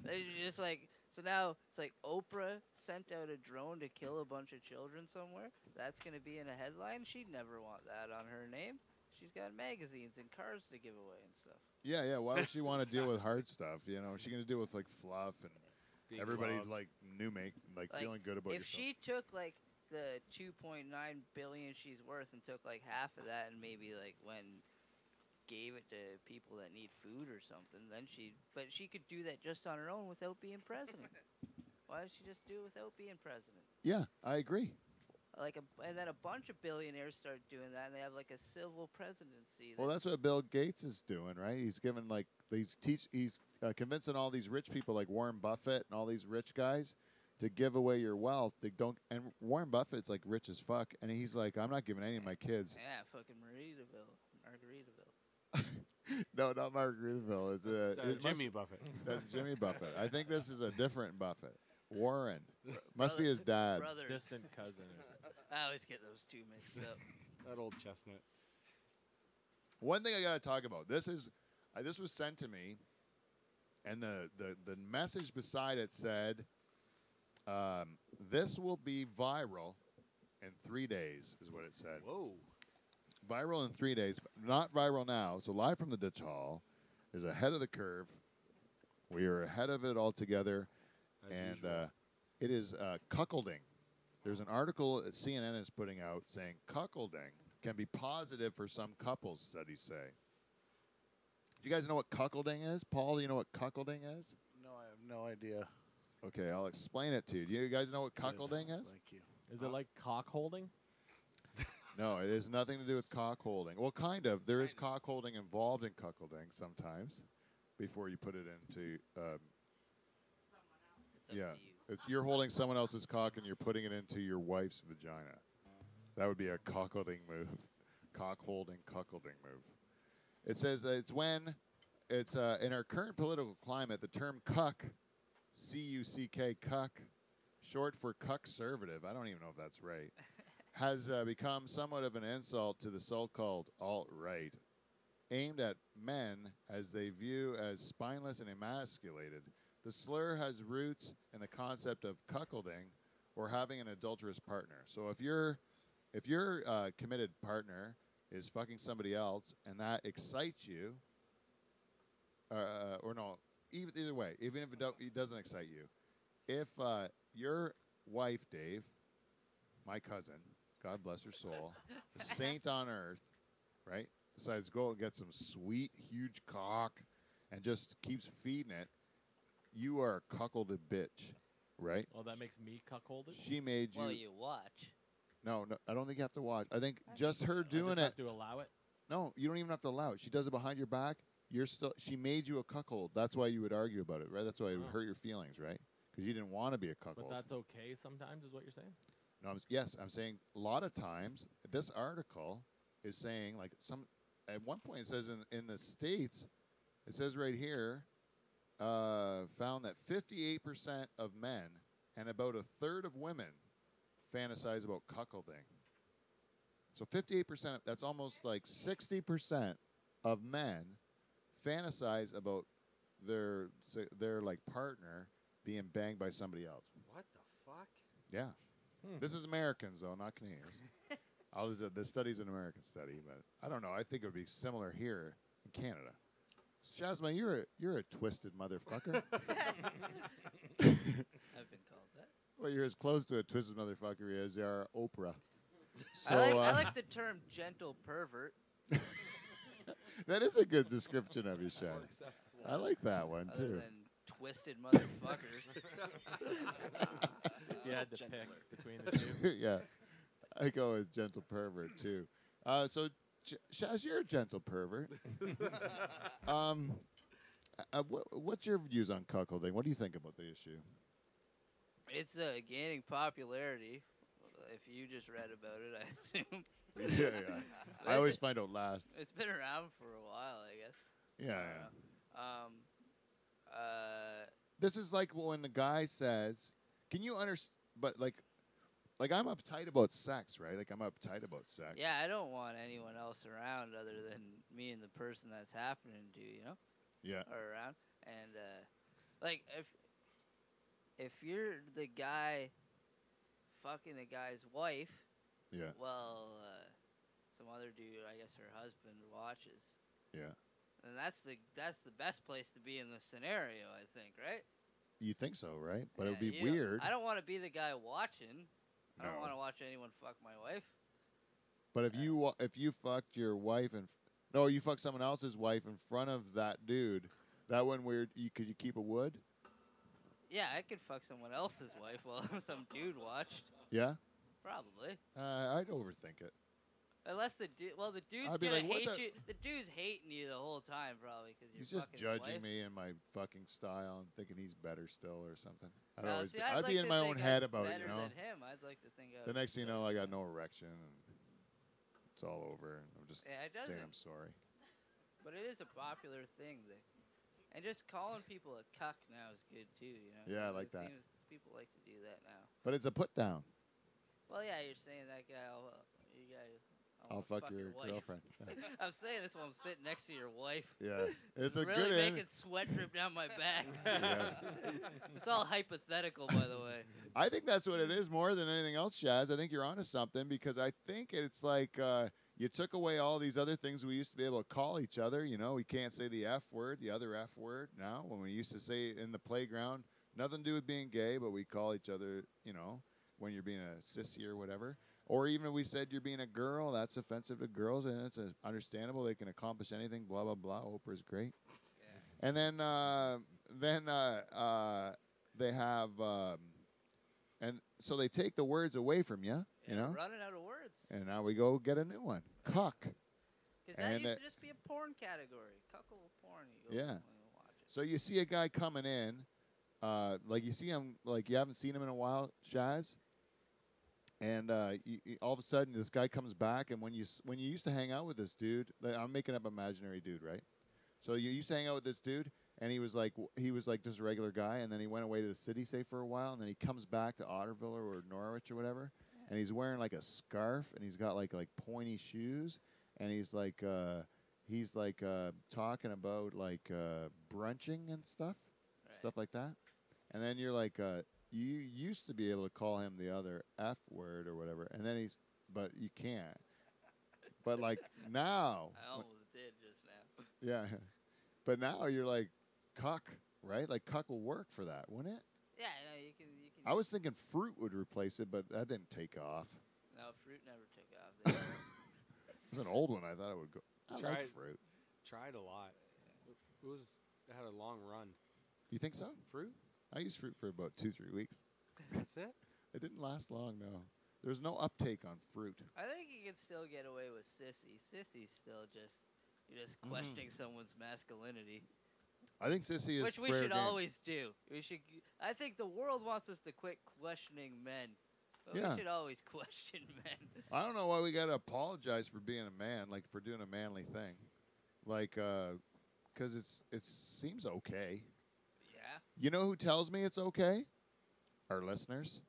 But it's just like, so now it's like Oprah sent out a drone to kill a bunch of children somewhere. That's gonna be in a headline. She'd never want that on her name. She's got magazines and cars to give away and stuff. Yeah, yeah. Why would she want to deal with hard stuff? You know, she's gonna deal with like fluff and Being everybody loved. like Like, feeling good about if yourself. she took like the 2.9 billion she's worth and took like half of that and maybe like gave it to people that need food or something, then but she could do that just on her own without being president. Why does she just do it without being president? Yeah, I agree. And then a bunch of billionaires start doing that, and they have like a civil presidency. Well, that's what Bill Gates is doing, right? He's giving like he's convincing all these rich people like Warren Buffett and all these rich guys to give away your wealth. They don't, and Warren Buffett's like rich as fuck, and he's like, I'm not giving any of my kids. Yeah, fucking Margaritaville. No, not Margaritaville. It's it must- Jimmy Buffett. That's Jimmy Buffett. I think this is a different Buffett. Warren must be his dad. Brother. Distant cousin. I always get those two mixed up. That old chestnut. One thing I gotta talk about. This was sent to me, and the message beside it said, "This will be viral in 3 days," is what it said. Whoa. Viral in 3 days, but not viral now. So Live from the Ditch Hall is ahead of the curve. We are ahead of it altogether, As and usual. it is cuckolding. There's an article that CNN is putting out saying cuckolding can be positive for some couples, studies say. Do you guys know what cuckolding is? Paul, do you know what cuckolding is? No, I have no idea. Okay, I'll explain it to you. Do you guys know what cuckolding is? Thank you. Is it like cock holding? No, it has nothing to do with cock holding. Well, kind of. There is cock holding involved in cuckolding sometimes before you put it into. It's up Yeah. to you. You're holding someone else's cock and you're putting it into your wife's vagina. That would be a cuckolding move. Cock holding, cuckolding move. It says that it's when it's in our current political climate, the term cuck, C-U-C-K, cuck, short for cuck-servative, I don't even know if that's right, has become somewhat of an insult to the so-called alt-right, aimed at men as they view as spineless and emasculated. The slur has roots in the concept of cuckolding or having an adulterous partner. So if your committed partner is fucking somebody else and that excites you, or no, either way, even if it doesn't excite you, if your wife, Dave, my cousin, God bless her soul, a saint on earth, right, decides to go and get some sweet, huge cock and just keeps feeding it, you are a cuckolded bitch, right? Well, that makes me cuckolded. She made you. Well, you watch. No, I don't think you have to watch. I think just her I doing just it. have to allow it. No, you don't even have to allow it. She does it behind your back. She made you a cuckold. That's why you would argue about it, right? That's why it would Oh. hurt your feelings, right? Because you didn't want to be a cuckold. But that's okay sometimes, is what you're saying? No, I'm saying a lot of times this article is saying like at one point it says in the States, it says right here, found that 58% of men and about a third of women fantasize about cuckolding. So 58%, that's almost like 60% of men fantasize about their like partner being banged by somebody else. What the fuck? Yeah. This is Americans, though, not Canadians. This study's an American study, but I don't know. I think it would be similar here in Canada. Shazma, you're a twisted motherfucker. I've been called that. Well, you're as close to a twisted motherfucker as you are Oprah. So, I like the term gentle pervert. that is a good description of you, Shaz. I like that one, Other too. than twisted motherfucker. If you had to pick between the two. Yeah. I go with gentle pervert, too. So, Shaz, you're a gentle pervert. What's your views on cuckolding? What do you think about the issue? It's gaining popularity. If you just read about it, I assume. Yeah. I always find out last. It's been around for a while, I guess. Yeah. This is like when the guy says, "Can you understand?" But like I'm uptight about sex, right? Like I'm uptight about sex. Yeah, I don't want anyone else around other than me and the person that's happening to, you know? Yeah. Are around. And like if you're the guy fucking a guy's wife, Yeah. well, some other dude, I guess her husband, watches. Yeah. And that's the best place to be in the scenario, I think, right? You think so, right? But it would Yeah, be you know, weird. I don't want to be the guy watching. I don't No. want to watch anyone fuck my wife. But if you fucked your wife you fucked someone else's wife in front of that dude, that one weird. Could you keep a wood? Yeah, I could fuck someone else's wife while some dude watched. Yeah. Probably. I'd overthink it. Unless the dude's I'd be gonna like, what hate the- you. The dude's hating you the whole time, probably, because you're He's just fucking his judging wife. me and my fucking style and thinking he's better still or something. I'd No, always see, be, I'd I'd like be in to my think own I'm head about it, better you know. than him. I'd like to think. The next thing you know, I got no erection and it's all over, and I'm just Yeah, it saying doesn't. I'm sorry. But it is a popular thing, and just calling people a cuck now is good too. You know. Yeah, I like It that. seems people like to do that now. But it's a put down. Well, yeah, you're saying that guy. I'll fuck your wife. girlfriend. Yeah. I'm saying this while I'm sitting next to your wife. Yeah. It's a really good making sweat drip down my back. Yeah. It's all hypothetical, by the way. I think that's what it is more than anything else, Shaz. I think you're onto something because I think it's like you took away all these other things we used to be able to call each other. You know, we can't say the F word, the other F word now. When we used to say in the playground, nothing to do with being gay, but we call each other, you know, when you're being a sissy or whatever. Or even if we said you're being a girl, that's offensive to girls, and it's understandable. They can accomplish anything, blah, blah, blah. Oprah's great. Yeah. And then they have, and so they take the words away from you, you know? Running out of words. And now we go get a new one. Cuck. Because that used to just be a porn category. Cuckold porn. You go Yeah. and watch it. So you see a guy coming in, like you see him, like you haven't seen him in a while, Shaz. And all of a sudden, this guy comes back, and when you used to hang out with this dude, I'm making up imaginary dude, right? So you used to hang out with this dude, and he was like just a regular guy, and then he went away to the city, say for a while, and then he comes back to Otterville or Norwich or whatever, and he's wearing like a scarf, and he's got like pointy shoes, and he's talking about like brunching and stuff like that, and then you're like. You used to be able to call him the other F word or whatever, and then but you can't. But like now, I almost did just now. yeah. But now you're like cuck, right? Like cuck will work for that, wouldn't it? Yeah, no, you can. I was thinking fruit would replace it, but that didn't take off. No, fruit never took off. It was an old one. I thought it would go. I like fruit. Tried a lot. It had a long run. You think so? Fruit? I used fruit for about 2-3 weeks. That's it? It didn't last long, no. There's no uptake on fruit. I think you can still get away with sissy. Sissy's still you're just questioning someone's masculinity. I think sissy is Which we fair should game. always do. I think the world wants us to quit questioning men. But Yeah. we should always question men. I don't know why we got to apologize for being a man, like for doing a manly thing. Like, because it seems okay. Yeah. You know who tells me it's okay? Our listeners.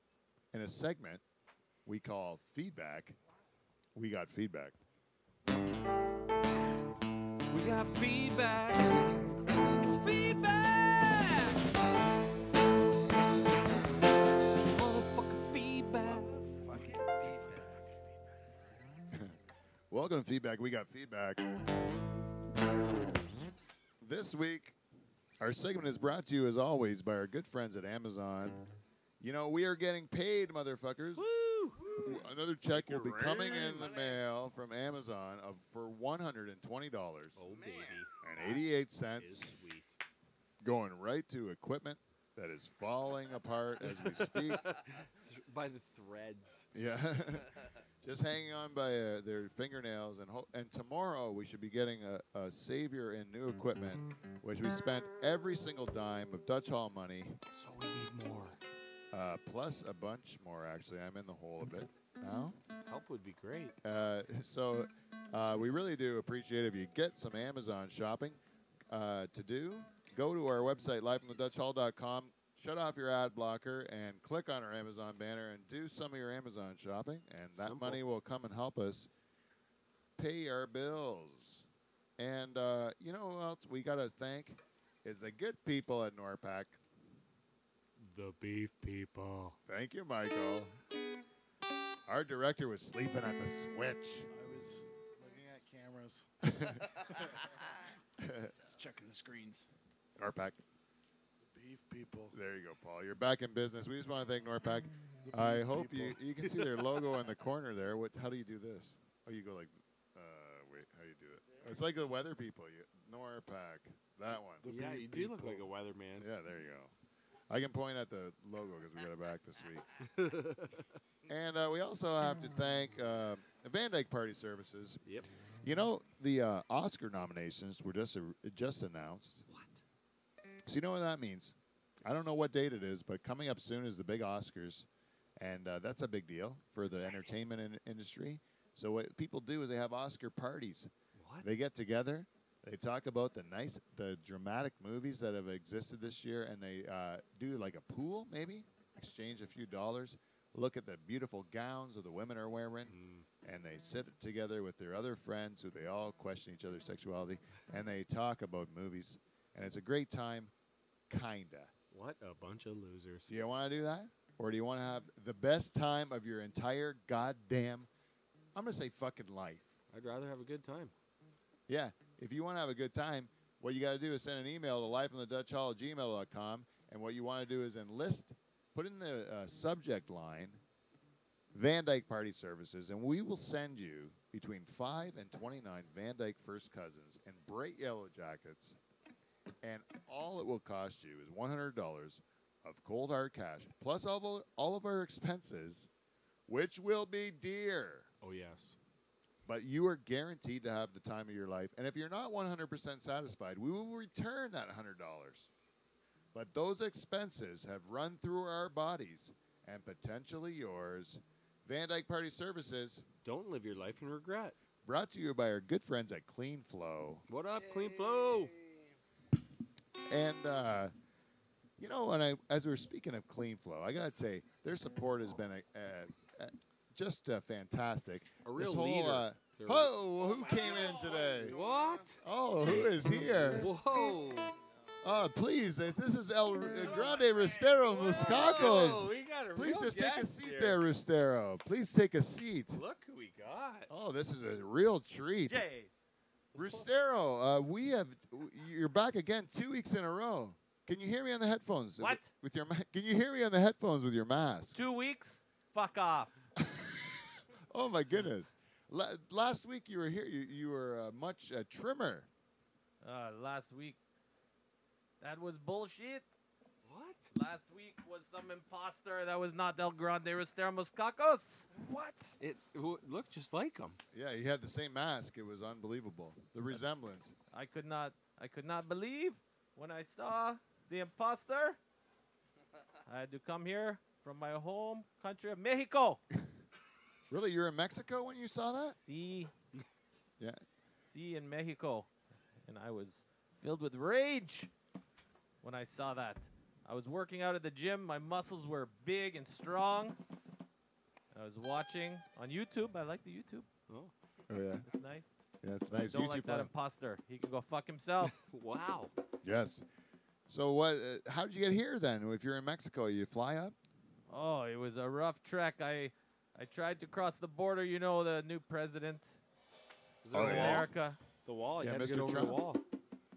In a segment we call feedback, we got feedback. We got feedback. It's feedback. Motherfucking feedback. Welcome to Feedback. We got feedback. This week, our segment is brought to you, as always, by our good friends at Amazon. You know, we are getting paid, motherfuckers. Woo! Another check will be coming in the mail from Amazon for $120. Oh, baby. And 88 Is cents sweet. going right to equipment that is falling apart as we speak. By the threads. Yeah. Just hanging on by their fingernails. And tomorrow we should be getting a savior in new equipment, which we spent every single dime of Dutch Hall money, So we need more. plus a bunch more, actually. I'm in the hole a bit now. Help would be great. So we really do appreciate if you get some Amazon shopping to do. Go to our website, livefromthedutchhall.com, shut off your ad blocker, and click on our Amazon banner and do some of your Amazon shopping. And that Simple. money will come and help us pay our bills. And you know who else we got to thank is the good people at NORPAC. The beef people. Thank you, Michael. Our director was sleeping at the switch. I was looking at cameras, just checking the screens. NORPAC. Beef people. There you go, Paul. You're back in business. We just want to thank NORPAC. The I beef hope people. you can see their logo in the corner there. How do you do this? Oh, you go like, wait, how do you do it? It's like the weather people. NORPAC, that one. The Yeah, beef you do look people. like a weatherman. Yeah, there you go. I can point at the logo because we got it back this week. And we also have to thank Van Dyk Party Services. Yep. You know, the Oscar nominations were just announced. What? So you know what that means? I don't know what date it is, but coming up soon is the big Oscars, and that's a big deal for the entertainment industry. So what people do is they have Oscar parties. What? They get together, they talk about the dramatic movies that have existed this year, and they do like a pool, maybe, exchange a few dollars, look at the beautiful gowns that the women are wearing, and they sit together with their other friends who they all question each other's sexuality, and they talk about movies, and it's a great time, kinda. What a bunch of losers. Do you want to do that? Or do you want to have the best time of your entire goddamn, I'm going to say fucking life. I'd rather have a good time. Yeah. If you want to have a good time, what you got to do is send an email to livefromthedutchhall@gmail.com, and what you want to do is put in the subject line, Van Dyk Party Services, and we will send you between 5 and 29 Van Dyk first cousins in bright yellow jackets, and all it will cost you is $100 of cold hard cash, plus all of our expenses, which will be dear. Oh, yes. But you are guaranteed to have the time of your life. And if you're not 100% satisfied, we will return that $100. But those expenses have run through our bodies and potentially yours. Van Dyk Party Services, Don't live your life in regret. brought to you by our good friends at Clean Flow. What up, Clean Flow? And, you know, as we're speaking of Clean Flow, I got to say, their support has been just fantastic. A real This whole, leader. They're- who came in today? What? Oh, who is here? Whoa. Please, this is El Grande Rustero Whoa, Muscacos. we got a Please real just take a guest seat here. there, Rustero. Please take a seat. Look who we got. Oh, this is a real treat. Jays. Rustero, you're back again 2 weeks in a row. Can you hear me on the headphones? What? With your can you hear me on the headphones with your mask? 2 weeks? Fuck off. Oh my goodness. Last week you were here. You were much trimmer. Last week, that was bullshit. What? Last week was some imposter that was not El Grande Rustero Muscacos. What? It looked just like him. Yeah, he had the same mask. It was unbelievable. The resemblance. I could not believe when I saw the imposter. I had to come here from my home country of Mexico. Really, you're in Mexico when you saw that? See, Yeah. in Mexico, and I was filled with rage when I saw that. I was working out at the gym. My muscles were big and strong. I was watching on YouTube. I like the YouTube. Oh, Oh yeah, It's nice. yeah, it's I nice. don't YouTube. like that imposter. He can go fuck himself. wow. Yes. So what? How did you get here then? If you're in Mexico, you fly up. Oh, it was a rough trek. I tried to cross the border. You know, the new president Is there Oh, of a yeah. wall? America. The wall. Yeah, You had to Mr. get over Trump. the wall.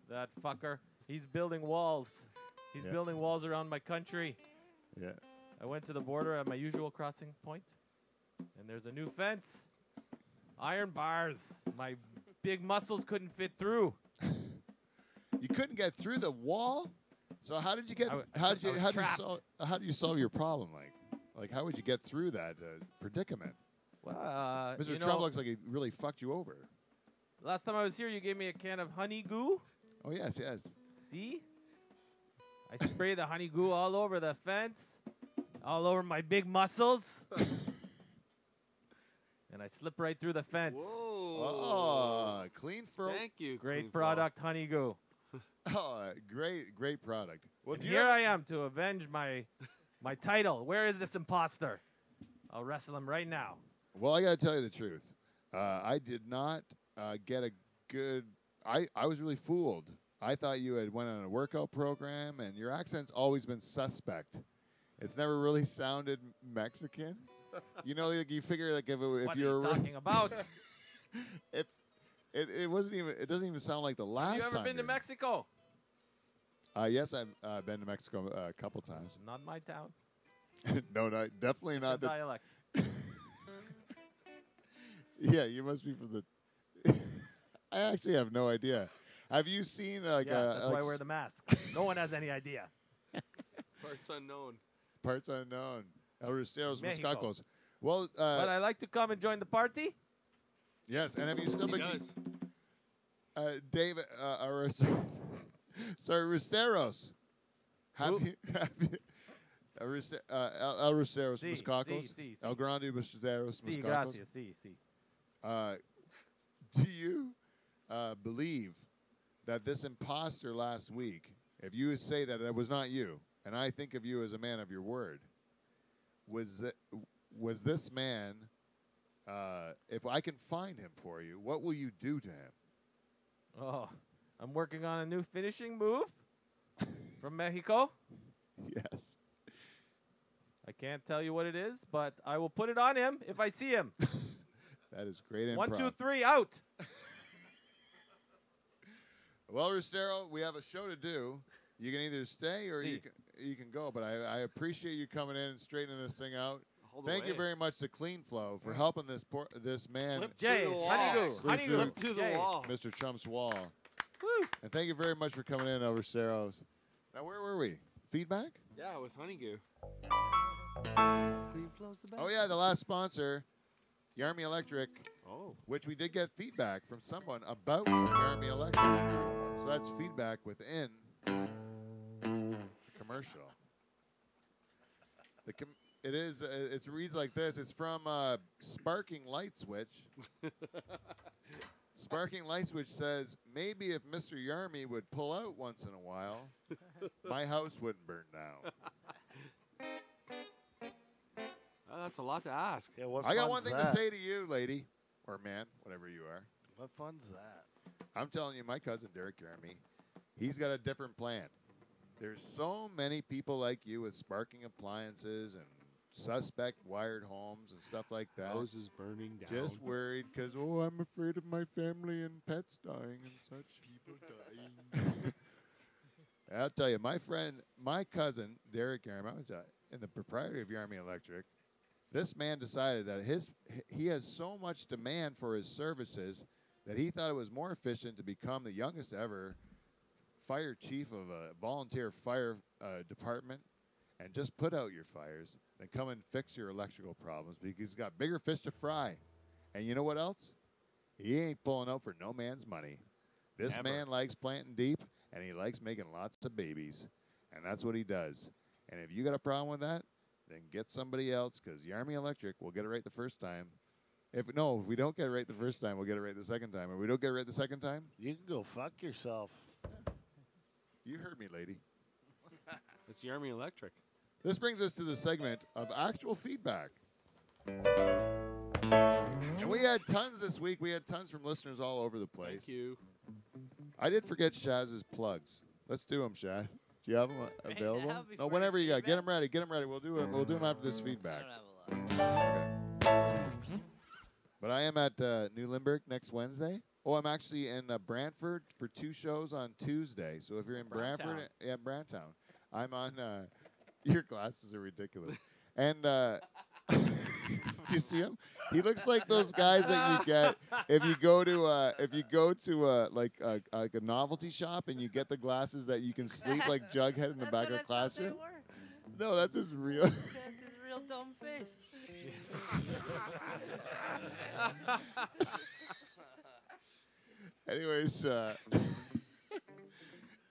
That fucker. He's building walls. He's Yeah. building walls around my country. Yeah. I went to the border at my usual crossing point, and there's a new fence. Iron bars. My big muscles couldn't fit through. You couldn't get through the wall. So how did you get? I w- How did I you? was How did you trapped. solve? How do you solve your problem? Like how would you get through that predicament? Well, Mr. you Trump know, looks like he really fucked you over. last time I was here, you gave me a can of honey goo. Oh yes, yes. See? I spray the honey goo all over the fence, all over my big muscles. And I slip right through the fence. Whoa. Oh, clean for. Thank you. Great Clean Flow. product, honey goo. Oh, great product. Well, And do you here ever- I am to avenge my title. Where is this imposter? I'll wrestle him right now. Well, I got to tell you the truth. I did not get a good. I was really fooled. I thought you had went on a workout program, and your accent's always been suspect. It's never really sounded Mexican. You know, like you figure like if What you're are you talking about? if it wasn't even it doesn't even sound like the last Have you ever time. been to you're- Mexico? Yes, I've been to Mexico a couple times. Not my town. No, definitely not Different the. dialect. Yeah, you must be from the. I actually have no idea. Have you seen like Yeah, that's why like I wear the mask. No one has any idea. Parts unknown. parts unknown? El Resteros Mexico. Moscacos. Well, But I like to come and join the party. yes, and have you still He been, does. David? Sorry, Resteros. Have Who? you? El Resteros Sí, Moscacos. sí, sí, El sí. Grande Resteros Sí, Moscacos. gracias. Sí, sí. Do you believe that this imposter last week, if you say that it was not you, and I think of you as a man of your word, was this man, if I can find him for you, what will you do to him? Oh, I'm working on a new finishing move from Mexico. Yes. I can't tell you what it is, but I will put it on him if I see him. That is great improv. 1, 2, 3, out. Well, Rustero, we have a show to do. You can either stay or See. you can go, but I appreciate you coming in and straightening this thing out. All the Thank you way. very much to Clean Flow for helping this man, Slip Jay, through the honey wall. goo, Slip honey through- goo. Slip through the Jay. wall. Mr. Trump's wall. Woo. And thank you very much for coming in, Rustero. Now, where were we? Feedback? Yeah, with honey goo. Clean Flow's the best. Oh, yeah, the last sponsor, Yarmy Electric, Oh. which we did get feedback from someone about Yarmy Electric. So that's feedback within the commercial. It reads like this. It's from Sparking Light Switch. Sparking Light Switch says, maybe if Mr. Yarmy would pull out once in a while, my house wouldn't burn down. That's a lot to ask. Yeah, what I got fun's one thing that? to say to you, lady, or man, whatever you are. What fun's that? I'm telling you, my cousin Derek Yarmy, he's got a different plan. There's so many people like you with sparking appliances and suspect wired homes and stuff like that. House is burning down. Just worried because, I'm afraid of my family and pets dying and such. People dying. I'll tell you, my cousin, Derek Yarmy, I was in the proprietor of Yarmy Electric. This man decided that he has so much demand for his services that he thought it was more efficient to become the youngest ever fire chief of a volunteer fire department and just put out your fires than come and fix your electrical problems because he's got bigger fish to fry. And you know what else? He ain't pulling out for no man's money. This Never. man likes planting deep, and he likes making lots of babies. And that's what he does. And if you got a problem with that, then get somebody else because Yarmy Electric will get it right the first time. If we don't get it right the first time, we'll get it right the second time. If we don't get it right the second time, You can go fuck yourself. you heard me, lady. It's Yarmy Electric. This brings us to the segment of actual feedback. And we had tons this week. We had tons from listeners all over the place. Thank you. I did forget Shaz's plugs. Let's do them, Shaz. Do you have them Right available? now, No, before whenever you got. Get feedback? them ready. Get them ready. We'll do it. We'll do them after this I feedback. don't have a lot. Okay. But I am at New Limburg next Wednesday. Oh, I'm actually in Brantford for 2 shows on Tuesday. So if you're in Brantford, yeah, Branttown, I'm on. Your glasses are ridiculous. And do you see him? He looks like those guys that you get if you go to like a novelty shop and you get the glasses that you can sleep like Jughead in the back of the classroom. No, that's his real. That's his real dumb face. Anyways,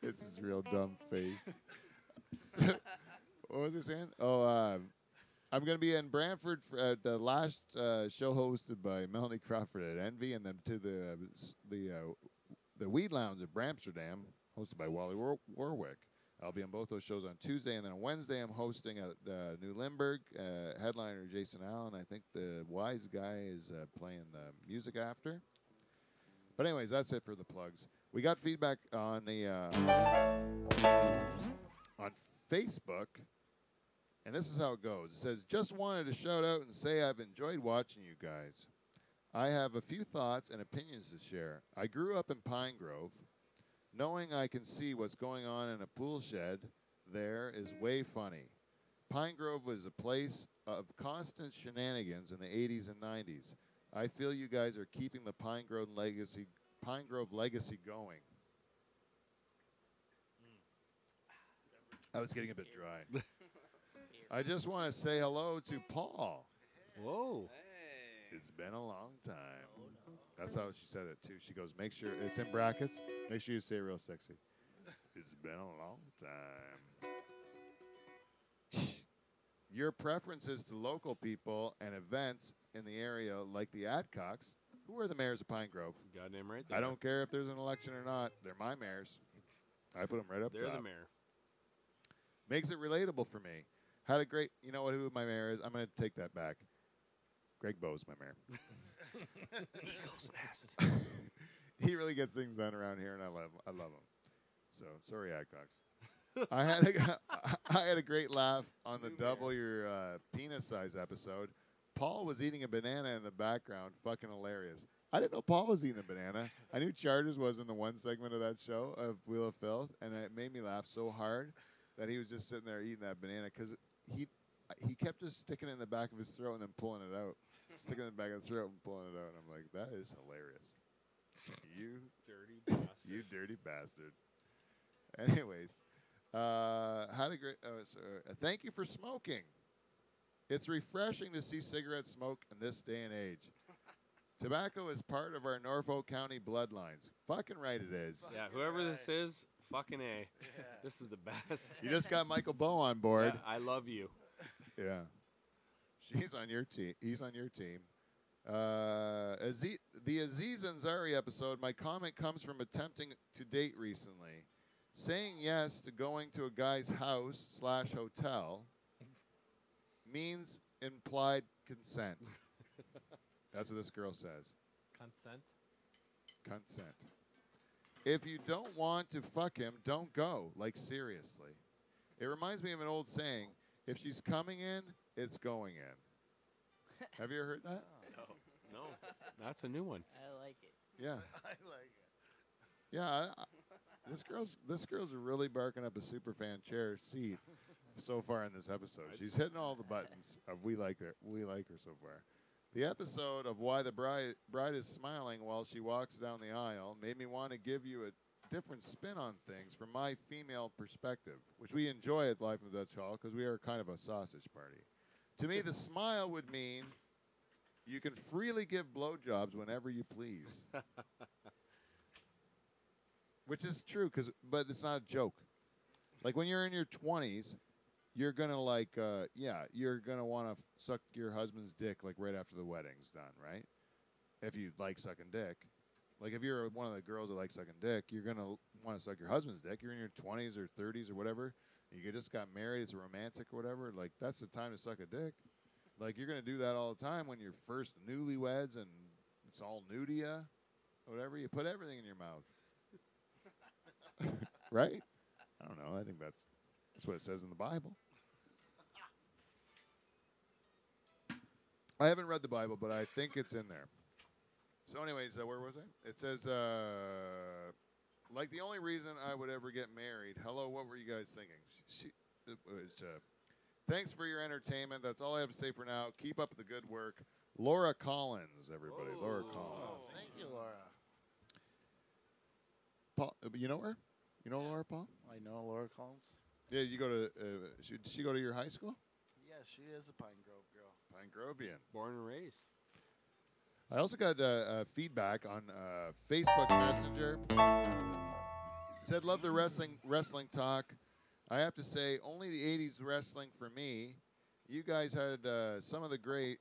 it's his real dumb face. What was I saying? Oh, I'm going to be in Brantford at the last show hosted by Melanie Crawford at Envy, and then to the Weed Lounge at Bramsterdam, hosted by Wally Warwick. I'll be on both those shows on Tuesday, and then on Wednesday I'm hosting at New Limburg. Headliner Jason Allen. I think the Wise Guy is playing the music after. But anyways, that's it for the plugs. We got feedback on the on Facebook, and this is how it goes. It says, just wanted to shout out and say I've enjoyed watching you guys. I have a few thoughts and opinions to share. I grew up in Pine Grove. Knowing I can see what's going on in a pool shed there is way funny. Pine Grove was a place of constant shenanigans in the 80s and 90s. I feel you guys are keeping the Pine Grove legacy going. I was getting a bit dry. I just want to say hello to Paul. Whoa. It's been a long time. That's how she said it, too. She goes, make sure it's in brackets. Make sure you say it real sexy. It's been a long time. Your preferences to local people and events in the area, like the Adcocks, who are the mayors of Pine Grove? Goddamn right there. I don't care if there's an election or not. They're my mayors. I put them right up They're top. the mayor. Makes it relatable for me. Had a great, you know what, who my mayor is? I'm going to take that back. Greg Bowe's my mayor. Eagle's nest. He really gets things done around here, and I love him. So sorry, Adcocks. I had a great laugh on the double your penis size episode. Paul was eating a banana in the background, fucking hilarious. I didn't know Paul was eating a banana. I knew Charters was in the one segment of that show of Wheel of Filth, and it made me laugh so hard that he was just sitting there eating that banana because he kept just sticking it in the back of his throat and then pulling it out. Sticking it in the back of the throat and pulling it out. And I'm like, that is hilarious. You Dirty bastard. You dirty bastard. Anyways, had a great. Thank you for smoking. It's refreshing to see cigarette smoke in this day and age. Tobacco is part of our Norfolk County bloodlines. Fucking right it is. Yeah, whoever this is, fucking A. Yeah. This is the best. You just got Michael Bowe on board. Yeah, I love you. Yeah. She's on your team. He's on your team. The Aziz Ansari episode, my comment comes from attempting to date recently. Saying yes to going to a guy's house/hotel means implied consent. That's what this girl says. Consent. If you don't want to fuck him, don't go. Like, seriously. It reminds me of an old saying, if she's coming in, it's going in. Have you ever heard that? No. That's a new one. I like it. Yeah. I like it. Yeah, this girl's really barking up a superfan chair seat so far in this episode. She's hitting all the buttons of we like her so far. The episode of why the bride is smiling while she walks down the aisle made me want to give you a different spin on things from my female perspective, which we enjoy at Life in the Dutch Hall because we are kind of a sausage party. To me, the smile would mean you can freely give blowjobs whenever you please. Which is true, but it's not a joke. Like when you're in your 20s, you're going to you're going to want to suck your husband's dick like right after the wedding's done, right? If you like sucking dick. Like if you're one of the girls that like sucking dick, you're going to want to suck your husband's dick. You're in your 20s or 30s or whatever. You just got married, it's romantic or whatever. Like that's the time to suck a dick. Like, you're going to do that all the time when you're first newlyweds and it's all new to you. Whatever. You put everything in your mouth. Right? I don't know. I think that's what it says in the Bible. I haven't read the Bible, but I think it's in there. So anyways, where was I? It says, like the only reason I would ever get married. Hello, what were you guys thinking? Thanks for your entertainment. That's all I have to say for now. Keep up the good work. Laura Collins, everybody. Laura Collins. Thank you, Laura. Paul, you know her? You know Laura, Paul? I know Laura Collins. Yeah, you go to, did she go to your high school? Yeah, she is a Pine Grove girl. Pine Grovian. Born and raised. I also got feedback on Facebook Messenger. Said, love the wrestling talk. I have to say, only the 80s wrestling for me. You guys had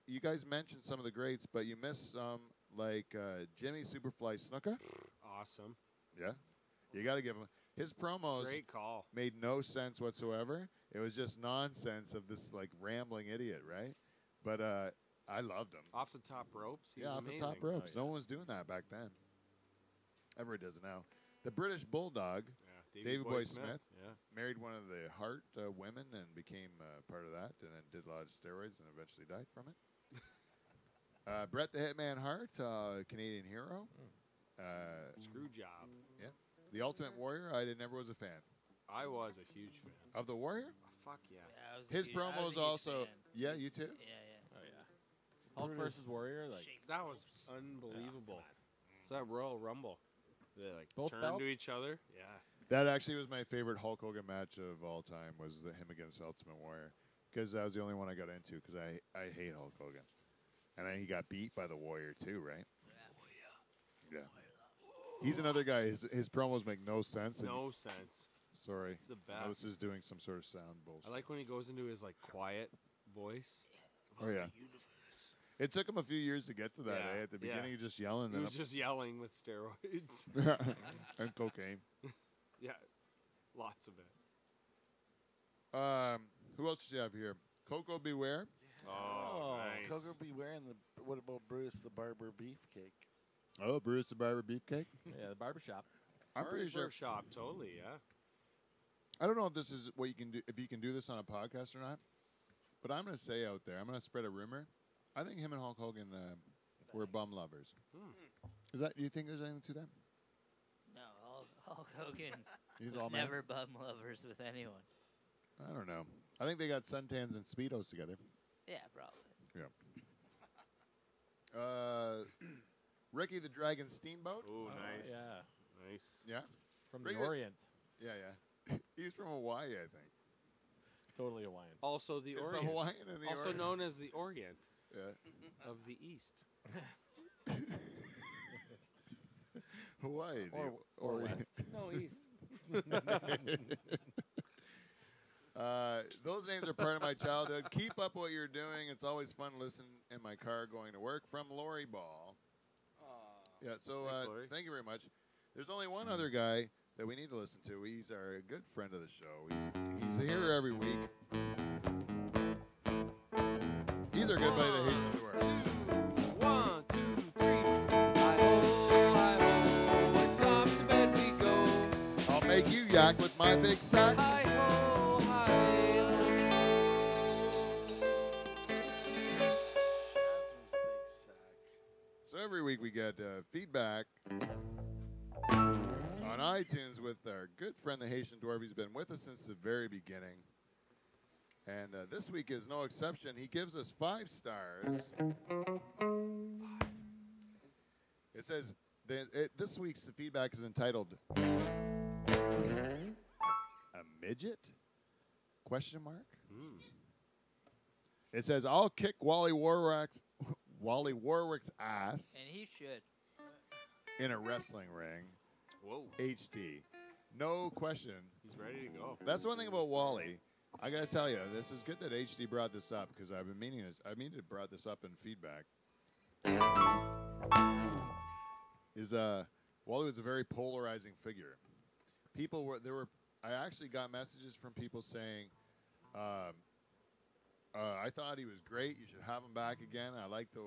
you guys mentioned some of the greats, but you missed some, like Jimmy Superfly Snuka. Awesome. Yeah. You got to give him. His promos Great call. made no sense whatsoever. It was just nonsense of this, like, rambling idiot, right? But I loved him. Off the top ropes. He Yeah, was off the amazing. top ropes. Oh, No one was doing that back then. Everybody does it now. The British Bulldog, yeah. David Boy Smith. Yeah. married one of the Hart women and became part of that, and then did a lot of steroids and eventually died from it. Bret the Hitman Hart, Canadian hero. Screw job. Yeah. The Ultimate Warrior, I never was a fan. I was a huge fan. Of the Warrior? Fuck yes. Yeah, I was a His huge- I was a promos huge also. fan. Yeah, you too? Yeah, yeah. Oh yeah. Hulk versus Warrior, like That was unbelievable. So that Royal Rumble, they like Both turned belts? to each other. Yeah. That actually was my favorite Hulk Hogan match of all time, was him against Ultimate Warrior. Because that was the only one I got into, because I hate Hulk Hogan. And then he got beat by the Warrior too, right? Yeah. He's another guy. His promos make no sense. and- No sense. Sorry. It's the Oh, this best. is doing some sort of sound bullshit. I like when he goes into his like quiet voice. Oh, yeah. It took him a few years to get to that. Yeah, At the yeah. beginning, he just yelling. He Then was just yelling with steroids. and cocaine. Yeah, lots of it. Who else do you have here? Coco Beware. Oh, nice. Coco Beware and what about Bruce the Barber Beefcake? Oh, Bruce the Barber Beefcake. yeah, the barbershop. I'm pretty sure. Shop, totally, yeah. I don't know if this is what you can do, if you can do this on a podcast or not. But I'm going to say out there, I'm going to spread a rumor. I think him and Hulk Hogan were bum lovers. Is that? Do you think there's anything to that? No, Hulk Hogan He's was all man. never bum lovers with anyone. I don't know. I think they got suntans and speedos together. Yeah, probably. Ricky the Dragon Steamboat. Oh, Oh, nice. Yeah, Nice. Yeah, from Bring the it- Orient. yeah. He's from Hawaii, I think. Totally Hawaiian. Also the It's Orient. the Hawaiian and the Also Orient. known as the Orient Yeah. of the East. Hawaii. Or Orient. West. No, East. Those names are part of my childhood. Keep up what you're doing. It's always fun listening in my car going to work. From Lori Ball. Yeah, so Thanks, Lori. thank you very much. There's only one other guy that we need to listen to. He's our good friend of the show. He's here every week. He's our good buddy that hates to do work. 1, 2, 3. Hi-ho, it's off to bed we go. I'll make you yak with my big sack. Hi-ho, hi-ho. Shazma's big sack. So every week we get feedback on iTunes with our good friend, the Haitian Dwarf. He's been with us since the very beginning. And this week is no exception. He gives us 5 stars. It says, this week's feedback is entitled, A Midget? Question mark? It says, I'll kick Wally Warwick's ass And he should. in a wrestling ring. Whoa, HD. No question. he's ready to go. That's one thing about Wally. I gotta tell you, this is good that HD brought this up because I've been meaning this. I mean to brought this up in feedback. Wally was a very polarizing figure. I actually got messages from people saying, I thought he was great. You should have him back again. I like the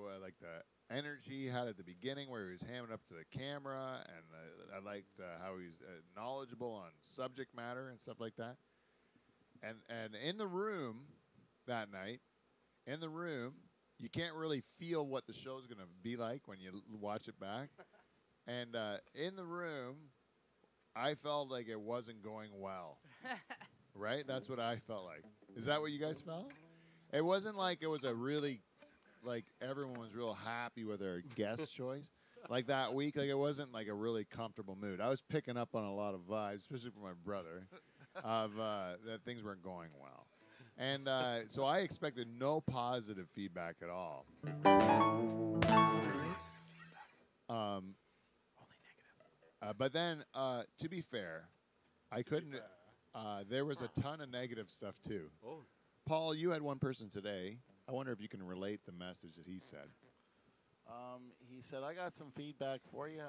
energy he had at the beginning, where he was hamming up to the camera, and I liked how he's knowledgeable on subject matter and stuff like that. And in the room that night, you can't really feel what the show's going to be like when you watch it back. And in the room, I felt like it wasn't going well. Right? That's what I felt like. Is that what you guys felt? It wasn't like it was a really, like everyone was real happy with their guest choice. Like that week, like it wasn't like a really comfortable mood. I was picking up on a lot of vibes, especially from my brother, of that things weren't going well. And so I expected no positive feedback at all. But then, to be fair, I couldn't. There was a ton of negative stuff too. Oh. Paul, you had one person today. I wonder if you can relate the message that he said. He said, I got some feedback for you.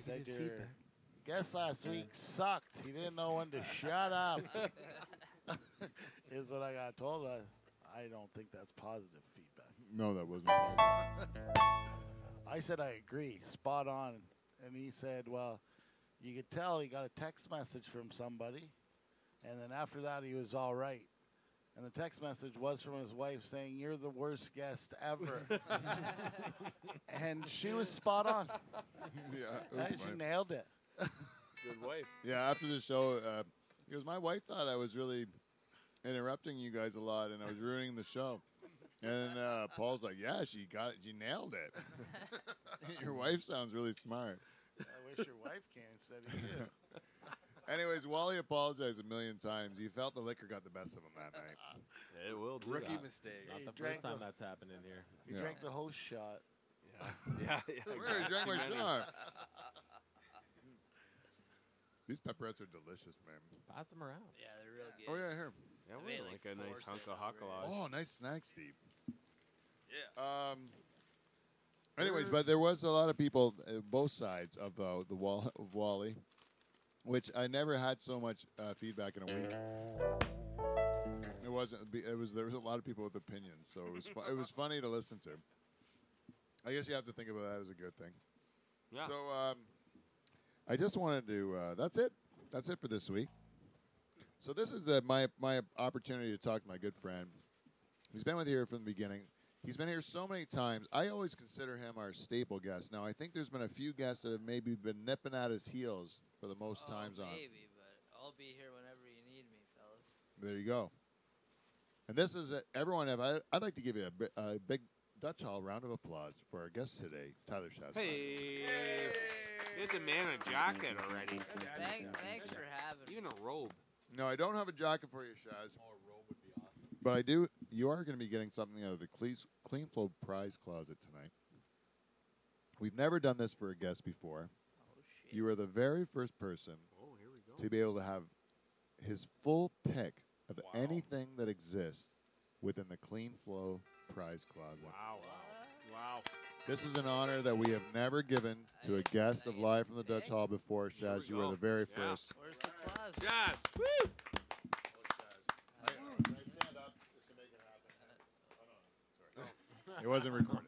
Said your guest last week sucked. He didn't know when to shut up. Is what I got told. I don't think that's positive feedback. No, that wasn't positive. I said I agree. Spot on. And he said, well, you could tell he got a text message from somebody. And then after that, he was all right. And the text message was from his wife saying, you're the worst guest ever. And she was spot on. Yeah, She nailed it. Good wife. Yeah, after the show, because my wife thought I was really interrupting you guys a lot and I was ruining the show. And Paul's like, yeah, she got it. She nailed it. Your wife sounds really smart. I wish your wife can instead of you. Anyways, Wally apologized a million times. He felt the liquor got the best of him that night. It will do Rookie that. mistake. Not He the drank first time the- that's happened in here. He Yeah. drank the host shot. Yeah. Where? He drank my Too many. shot. These pepperettes are delicious, man. Pass them around. Yeah, they're real good. Oh, yeah, here. Yeah, I we made like like a nice 4 hunk of sitting over hockolage. Oh, nice snack, Steve. Yeah. Anyways, but there was a lot of people, both sides of the wall of Wally, which I never had so much feedback in a week. It wasn't. It was. There was a lot of people with opinions, so it was. It was funny to listen to. I guess you have to think about that as a good thing. Yeah. So I just wanted to. That's it. That's it for this week. So this is my opportunity to talk to my good friend. He's been with here from the beginning. He's been here so many times. I always consider him our staple guest. Now, I think there's been a few guests that have maybe been nipping at his heels for the most times on. Maybe, but I'll be here whenever you need me, fellas. There you go. And this is everyone. I'd like to give you a big Dutch Hall round of applause for our guest today, Tyler Shazma. Hey. Get the man a jacket already. Thanks for having me. Even a robe. No, I don't have a jacket for you, Shaz. Oh, a robe would be awesome. But I do. You are going to be getting something out of the Clean Flow prize closet tonight. We've never done this for a guest before. Oh, shit. You are the very first person Oh, here we go. to be able to have his full pick of Wow. anything that exists within the Clean Flow prize closet. Wow. Wow. This is an honor that we have never given to a guest of Live from the Dutch Hall before. Here we Shaz, you are go. the very Yeah. first. Where's the closet? Yes. Woo. It wasn't recorded.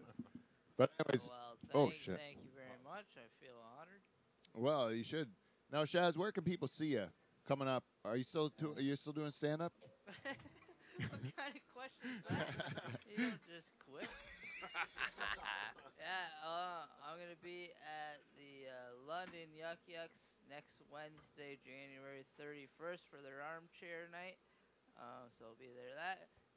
But anyways, Well, shit. Thank you very much. I feel honored. well, you should. Now, Shaz, where can people see you coming up? Are you still doing stand up? What kind of question is that? You don't just quit. Yeah, I'm gonna be at the London Yuck Yucks next Wednesday, January 31st for their armchair night. So I'll be there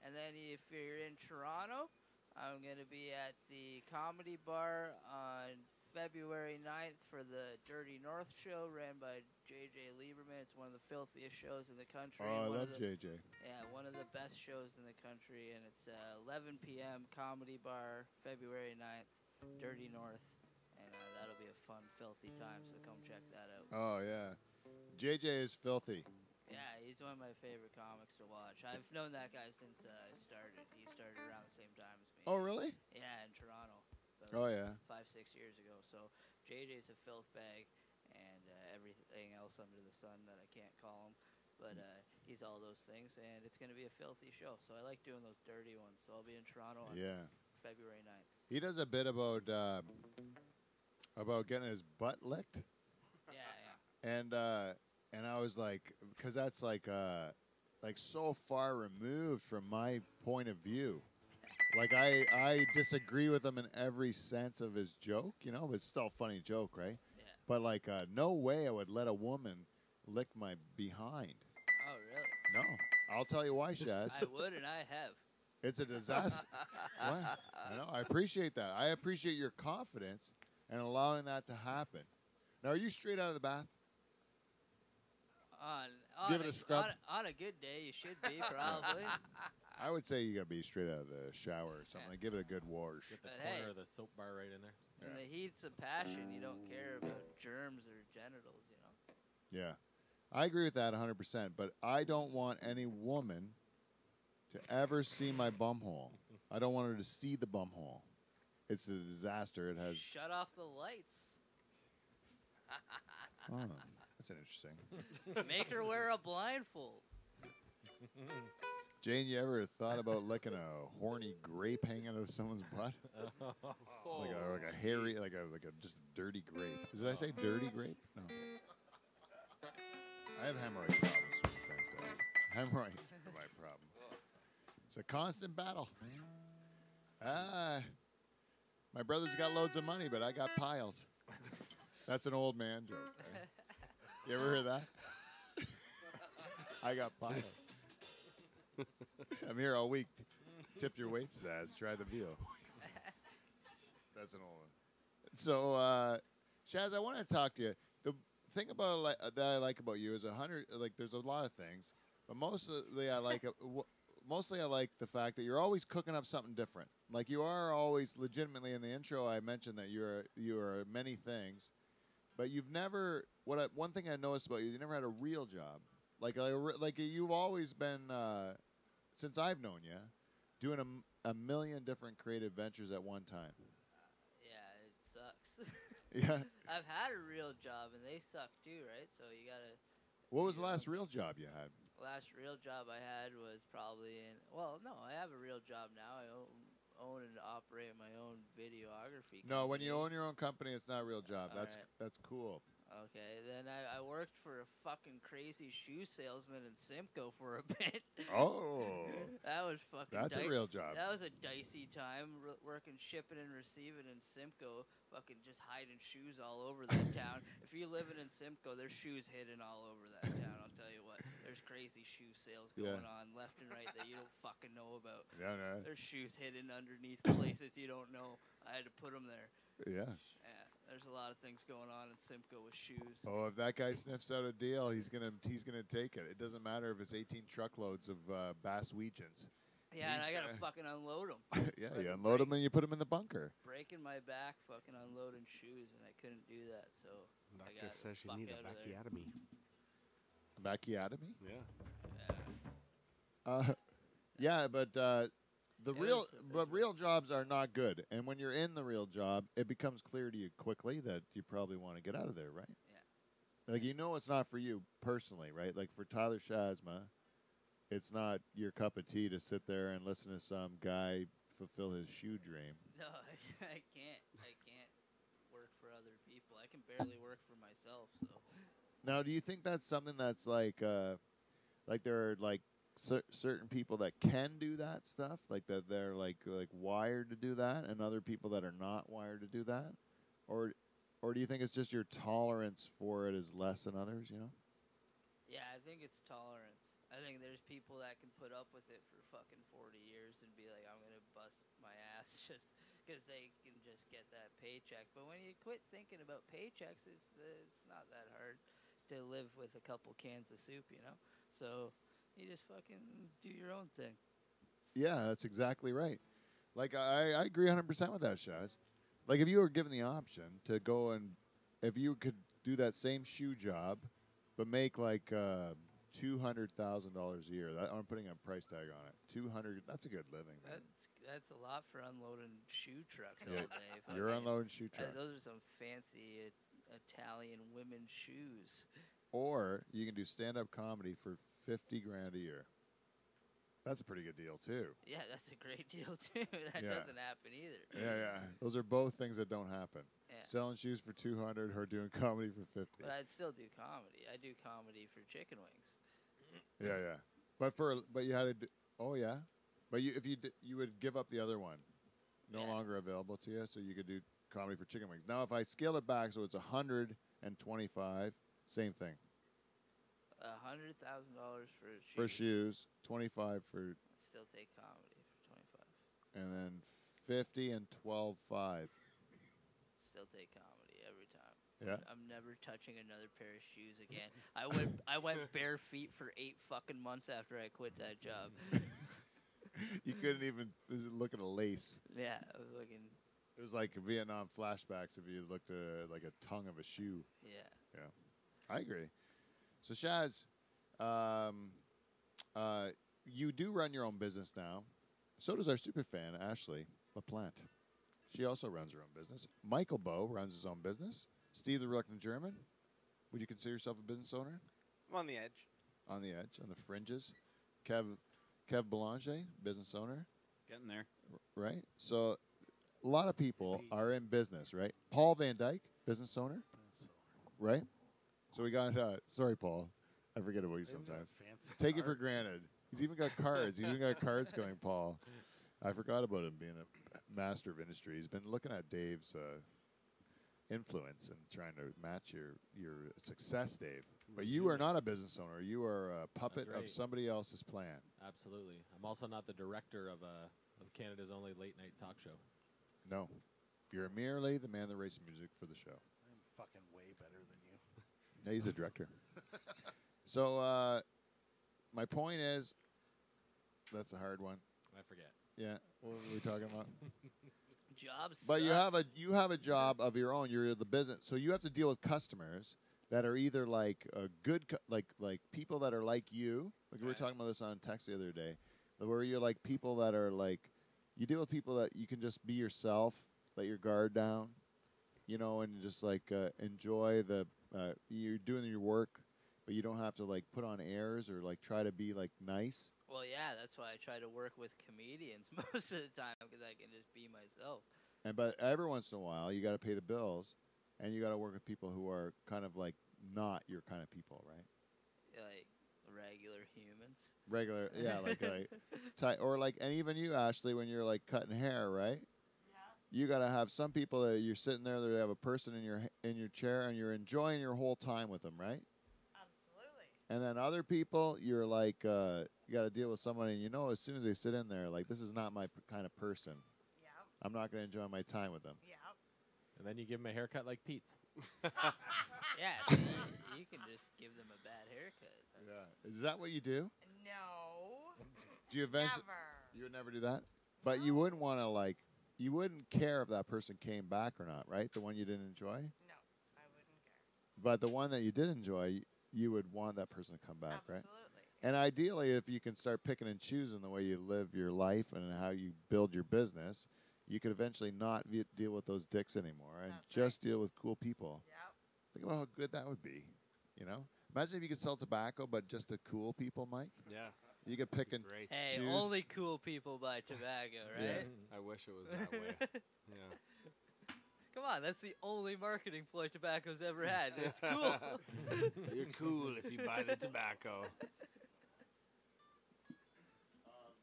and then if you're in Toronto, I'm gonna be at the Comedy Bar on February 9th for the Dirty North show ran by JJ Lieberman. It's one of the filthiest shows in the country. Oh, I one love of the, JJ. Yeah, one of the best shows in the country, and it's 11 p.m. Comedy Bar, February 9th, Dirty North, and that'll be a fun, filthy time, so come check that out. Oh, yeah. JJ is filthy. Yeah, he's one of my favorite comics to watch. I've known that guy since I started. He started around the same time as me. Oh, really? Yeah, in Toronto. Oh, yeah. 5-6 years ago. So JJ's a filth bag and everything else under the sun that I can't call him. but he's all those things, and it's going to be a filthy show. So I like doing those dirty ones. So I'll be in Toronto on February 9th. He does a bit about getting his butt licked. Yeah. And I was like, because that's like so far removed from my point of view. Like I disagree with him in every sense of his joke, but it's still a funny joke, right? Yeah. But like, no way I would let a woman lick my behind. Oh, really? No, I'll tell you why, Shaz. I would, and I have. It's a disaster. What? I know. I appreciate that. I appreciate your confidence and allowing that to happen. Now, are you straight out of the bath? Give it a scrub. On a good day, you should be, probably. I would say you got to be straight out of the shower or something. Like, give it a good wash. Get the But corner hey. of the soap bar right in there. In the heats of passion, you don't care about germs or genitals, Yeah. I agree with that 100%, but I don't want any woman to ever see my bumhole. I don't want her to see the bumhole. It's a disaster. It has... Shut off the lights. Oh, that's interesting. Make her wear a blindfold. Jane, you ever thought about licking a horny grape hanging out of someone's butt? like a hairy, like a just a dirty grape. Did I say dirty grape? No. I have hemorrhoid problems. What I'm trying to say. Hemorrhoids are my problem. It's a constant battle. My brother's got loads of money, but I got piles. That's an old man joke. Right? You ever heard that? I got piles. I'm here all week. Tip your wait stash. Try the veal. That's an old one. So, Shaz, I want to talk to you. The thing about that I like about you is there's a lot of things, but mostly I like the fact that you're always cooking up something different. Like you are always legitimately in the intro. I mentioned that you are many things, but you've never. One thing I noticed about you never had a real job. Like you've always been. Since I've known you, doing a million different creative ventures at one time. Yeah, it sucks. Yeah. I've had a real job, and they suck too, right? So you gotta... What was the last real job you had? Last real job I had was probably in... Well, no, I have a real job now. I own and operate my own videography company. No, when you own your own company, it's not a real job. That's cool. Okay, then I worked for a fucking crazy shoe salesman in Simcoe for a bit. Oh. That was fucking That's a real job. That was a dicey time, working shipping and receiving in Simcoe, fucking just hiding shoes all over that town. If you're living in Simcoe, there's shoes hidden all over that town, I'll tell you what. There's crazy shoe sales going on left and right that you don't fucking know about. Yeah, no. There's shoes hidden underneath places you don't know. I had to put them there. Yeah. There's a lot of things going on in Simcoe with shoes. Oh, if that guy sniffs out a deal, he's gonna take it. It doesn't matter if it's 18 truckloads of Basswegians. Yeah, and I gotta fucking unload them. Yeah, you unload them and you put them in the bunker. Breaking my back, fucking unloading shoes, and I couldn't do that, so I got says you need a bacchiotomy. A bacchiotomy? Yeah. Yeah, but real jobs are not good. And when you're in the real job, it becomes clear to you quickly that you probably want to get out of there, right? Yeah. Like, it's not for you personally, right? Like, for Tyler Shazma, it's not your cup of tea to sit there and listen to some guy fulfill his shoe dream. No, I can't. I can't work for other people. I can barely work for myself, so. Now, do you think that's something that's like there are, like, certain people that can do that stuff, like that they're like wired to do that, and other people that are not wired to do that, or do you think it's just your tolerance for it is less than others? Yeah, I think it's tolerance. I think there's people that can put up with it for fucking 40 years and be like, I'm gonna bust my ass just because they can just get that paycheck. But when you quit thinking about paychecks, it's not that hard to live with a couple cans of soup, So. You just fucking do your own thing. Yeah, that's exactly right. Like, I agree 100% with that, Shaz. Like, if you were given the option to go and, if you could do that same shoe job, but make like $200,000 a year, I'm putting a price tag on it. 200. That's a good living, man. That's a lot for unloading shoe trucks all day. You're unloading shoe trucks. Those are some fancy Italian women's shoes. Or you can do stand-up comedy for $50 grand a year. That's a pretty good deal too. Yeah, that's a great deal too. That Yeah. doesn't happen either. Yeah. Those are both things that don't happen. Yeah. Selling shoes for 200 or doing comedy for 50. But I'd still do comedy. I do comedy for chicken wings. Yeah. But you had to. Oh yeah. But you would give up the other one. No Yeah. longer available to you, so you could do comedy for chicken wings. Now, if I scale it back, so it's 125, same thing. $100,000 for shoes. For shoes, 25 for, I'd still take comedy for 25. and then 50 and 12.5. Still take comedy every time. Yeah. I'm never touching another pair of shoes again. I went bare feet for 8 fucking months after I quit that job. You couldn't even look at a lace. Yeah, I was looking. It was like Vietnam flashbacks if you looked at like a tongue of a shoe. Yeah. I agree. So Shaz, you do run your own business now. So does our super fan, Ashley LaPlante. She also runs her own business. Michael Bow runs his own business. Steve the Reluctant German. Would you consider yourself a business owner? I'm on the edge. On the edge, on the fringes. Kev Belanger, business owner. Getting there. Right? So a lot of people are in business, right? Paul Van Dyk, business owner. Right? So we got, sorry, Paul. I forget about you sometimes. Take it for granted. He's even got cards. He's even got cards going, Paul. I forgot about him being a master of industry. He's been looking at Dave's influence and trying to match your success, Dave. But you are not a business owner. You are a puppet That's right. of somebody else's plan. Absolutely. I'm also not the director of Canada's only late night talk show. No. You're merely the man that writes music for the show. I'm fucking way better than you. Yeah, he's a director. So my point is, that's a hard one. I forget. Yeah, what were we talking about? Jobs. But suck. you have a job of your own. You're the business, so you have to deal with customers that are either like like people that are like you. Like we were talking about this on text the other day, where you're like people that are like, you deal with people that you can just be yourself, let your guard down, and just like enjoy the you're doing your work, but you don't have to like put on airs or like try to be like nice. Well, yeah, that's why I try to work with comedians most of the time because I can just be myself. But every once in a while, you got to pay the bills, and you got to work with people who are kind of like not your kind of people, right? Like regular humans. Regular, yeah, and even you, Ashley, when you're like cutting hair, right? Yeah. You got to have some people that you're sitting there, they have a person in your chair, and you're enjoying your whole time with them, right? Absolutely. And then other people, you're like, you got to deal with somebody, and as soon as they sit in there, like, this is not my kind of person. Yep. I'm not going to enjoy my time with them. Yep. And then you give him a haircut like Pete's. Yeah, so you can just give them a bad haircut. Yeah. Is that what you do? No. Do you eventually? Never. You would never do that? But you wouldn't want to, you wouldn't care if that person came back or not, right? The one you didn't enjoy? No, I wouldn't care. But the one that you did enjoy, you would want that person to come back, right? Absolutely. And ideally, if you can start picking and choosing the way you live your life and how you build your business, you could eventually not deal with those dicks anymore and That's just deal with cool people. Yep. Think about how good that would be, Imagine if you could sell tobacco, but just to cool people, Mike. Yeah. You could pick and Great. Hey, choose. only cool people buy tobacco, right? I wish it was that way. Yeah. Come on, that's the only marketing ploy tobacco's ever had. It's cool. You're cool if you buy the tobacco.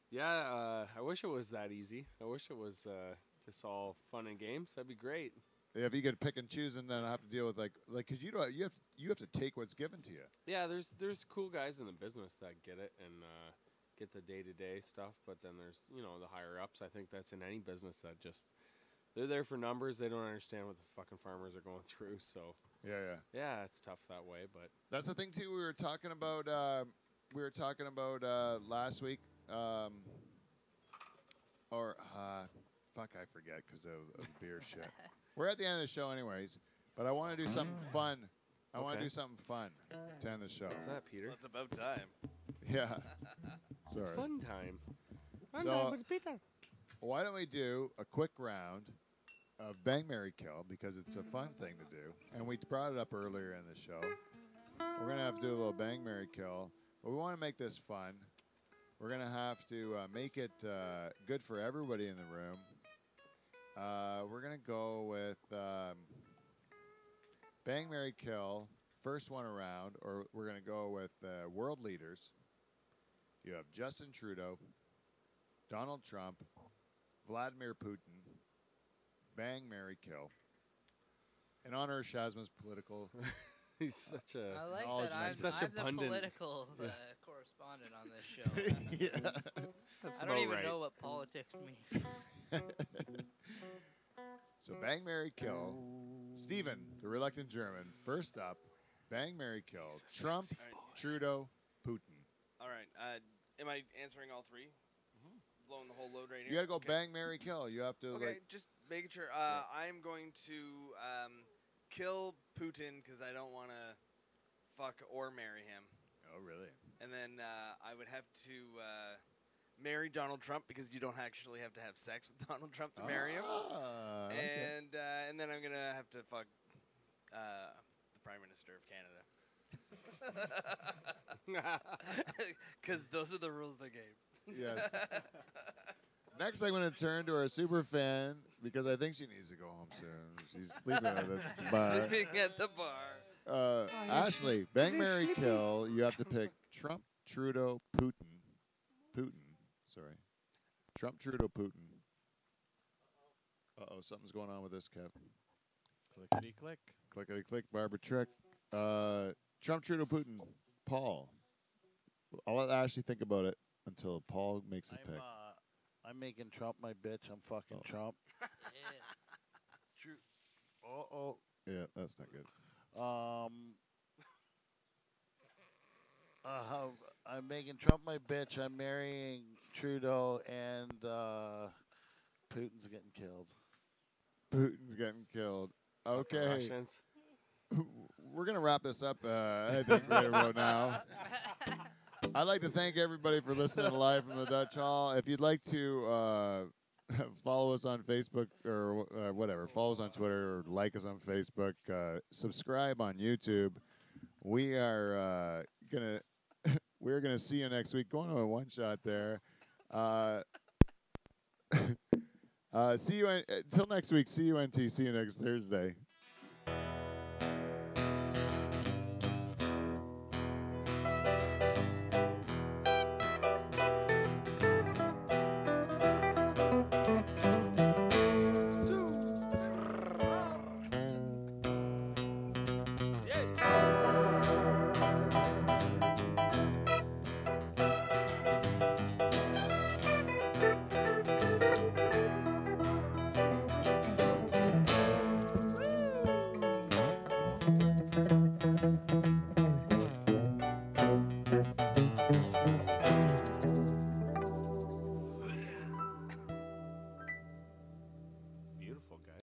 Yeah, I wish it was that easy. I wish it was just all fun and games. That'd be great. If you could pick and choose, and then have to deal with because you have to take what's given to you. Yeah, there's cool guys in the business that get it and get the day-to-day stuff, but then there's the higher ups. I think that's in any business that just they're there for numbers. They don't understand what the fucking farmers are going through. So yeah, it's tough that way. But that's the thing too. We were talking about last week. Fuck, I forget because of the beer shit. We're at the end of the show anyways, but I want to do something fun. I want to do something fun to end the show. what's that, Peter? Well, it's about time. Yeah. Sorry. It's fun time. So, why don't we do a quick round of Bang, Marry, Kill, because it's a fun thing to do. And we brought it up earlier in the show. We're going to have to do a little Bang, Marry, Kill. But we want to make this fun. We're going to have to make it good for everybody in the room. We're going to go with Bang, Marry, Kill, first one around, or we're going to go with world leaders. You have Justin Trudeau, Donald Trump, Vladimir Putin, Bang, Marry, Kill. In honor of Shazma's political... He's such a I like knowledge that man. I'm, Such a I'm the pundit. political correspondent on this show. Yeah. That's I don't about even right. know what politics means. So Bang, Marry, Kill. Steven, the reluctant German. First up, Bang, Marry, Kill. Trump, Trudeau, Putin. All right. Am I answering all three? Blowing the whole load right here? You got to go Okay. Bang, Marry, Kill. You have to Okay, just making sure. I'm going to kill Putin because I don't want to fuck or marry him. Oh, really? And then I would have to marry Donald Trump because you don't actually have to have sex with Donald Trump to marry him. Okay. And then I'm going to have to fuck the Prime Minister of Canada. Because those are the rules of the game. Yes. Next, I'm going to turn to our super fan because I think she needs to go home soon. She's sleeping at the bar. Sleeping at the bar. Ashley, Bang, Marry, Kill. You have to pick Trump, Trudeau, Putin. Sorry. Trump, Trudeau, Putin. Uh-oh, something's going on with this, Kev. Clickety-click. Clickety-click, Barbara Trick. Trump, Trudeau, Putin. Paul. I'll let Ashley think about it until Paul makes his pick. I'm making Trump my bitch. I'm fucking Trump. Oh. Yeah, that's not good. I'm making Trump my bitch. I'm marrying Trudeau, and Putin's getting killed. Putin's getting killed. Okay. Russians. We're going to wrap this up, I think, right about now. I'd like to thank everybody for listening live from the Dutch Hall. If you'd like to follow us on Facebook or whatever, follow us on Twitter or like us on Facebook, subscribe on YouTube. We're gonna see you next week. Going to a one shot there. See you until next week. CUNT. See you next Thursday. Woo!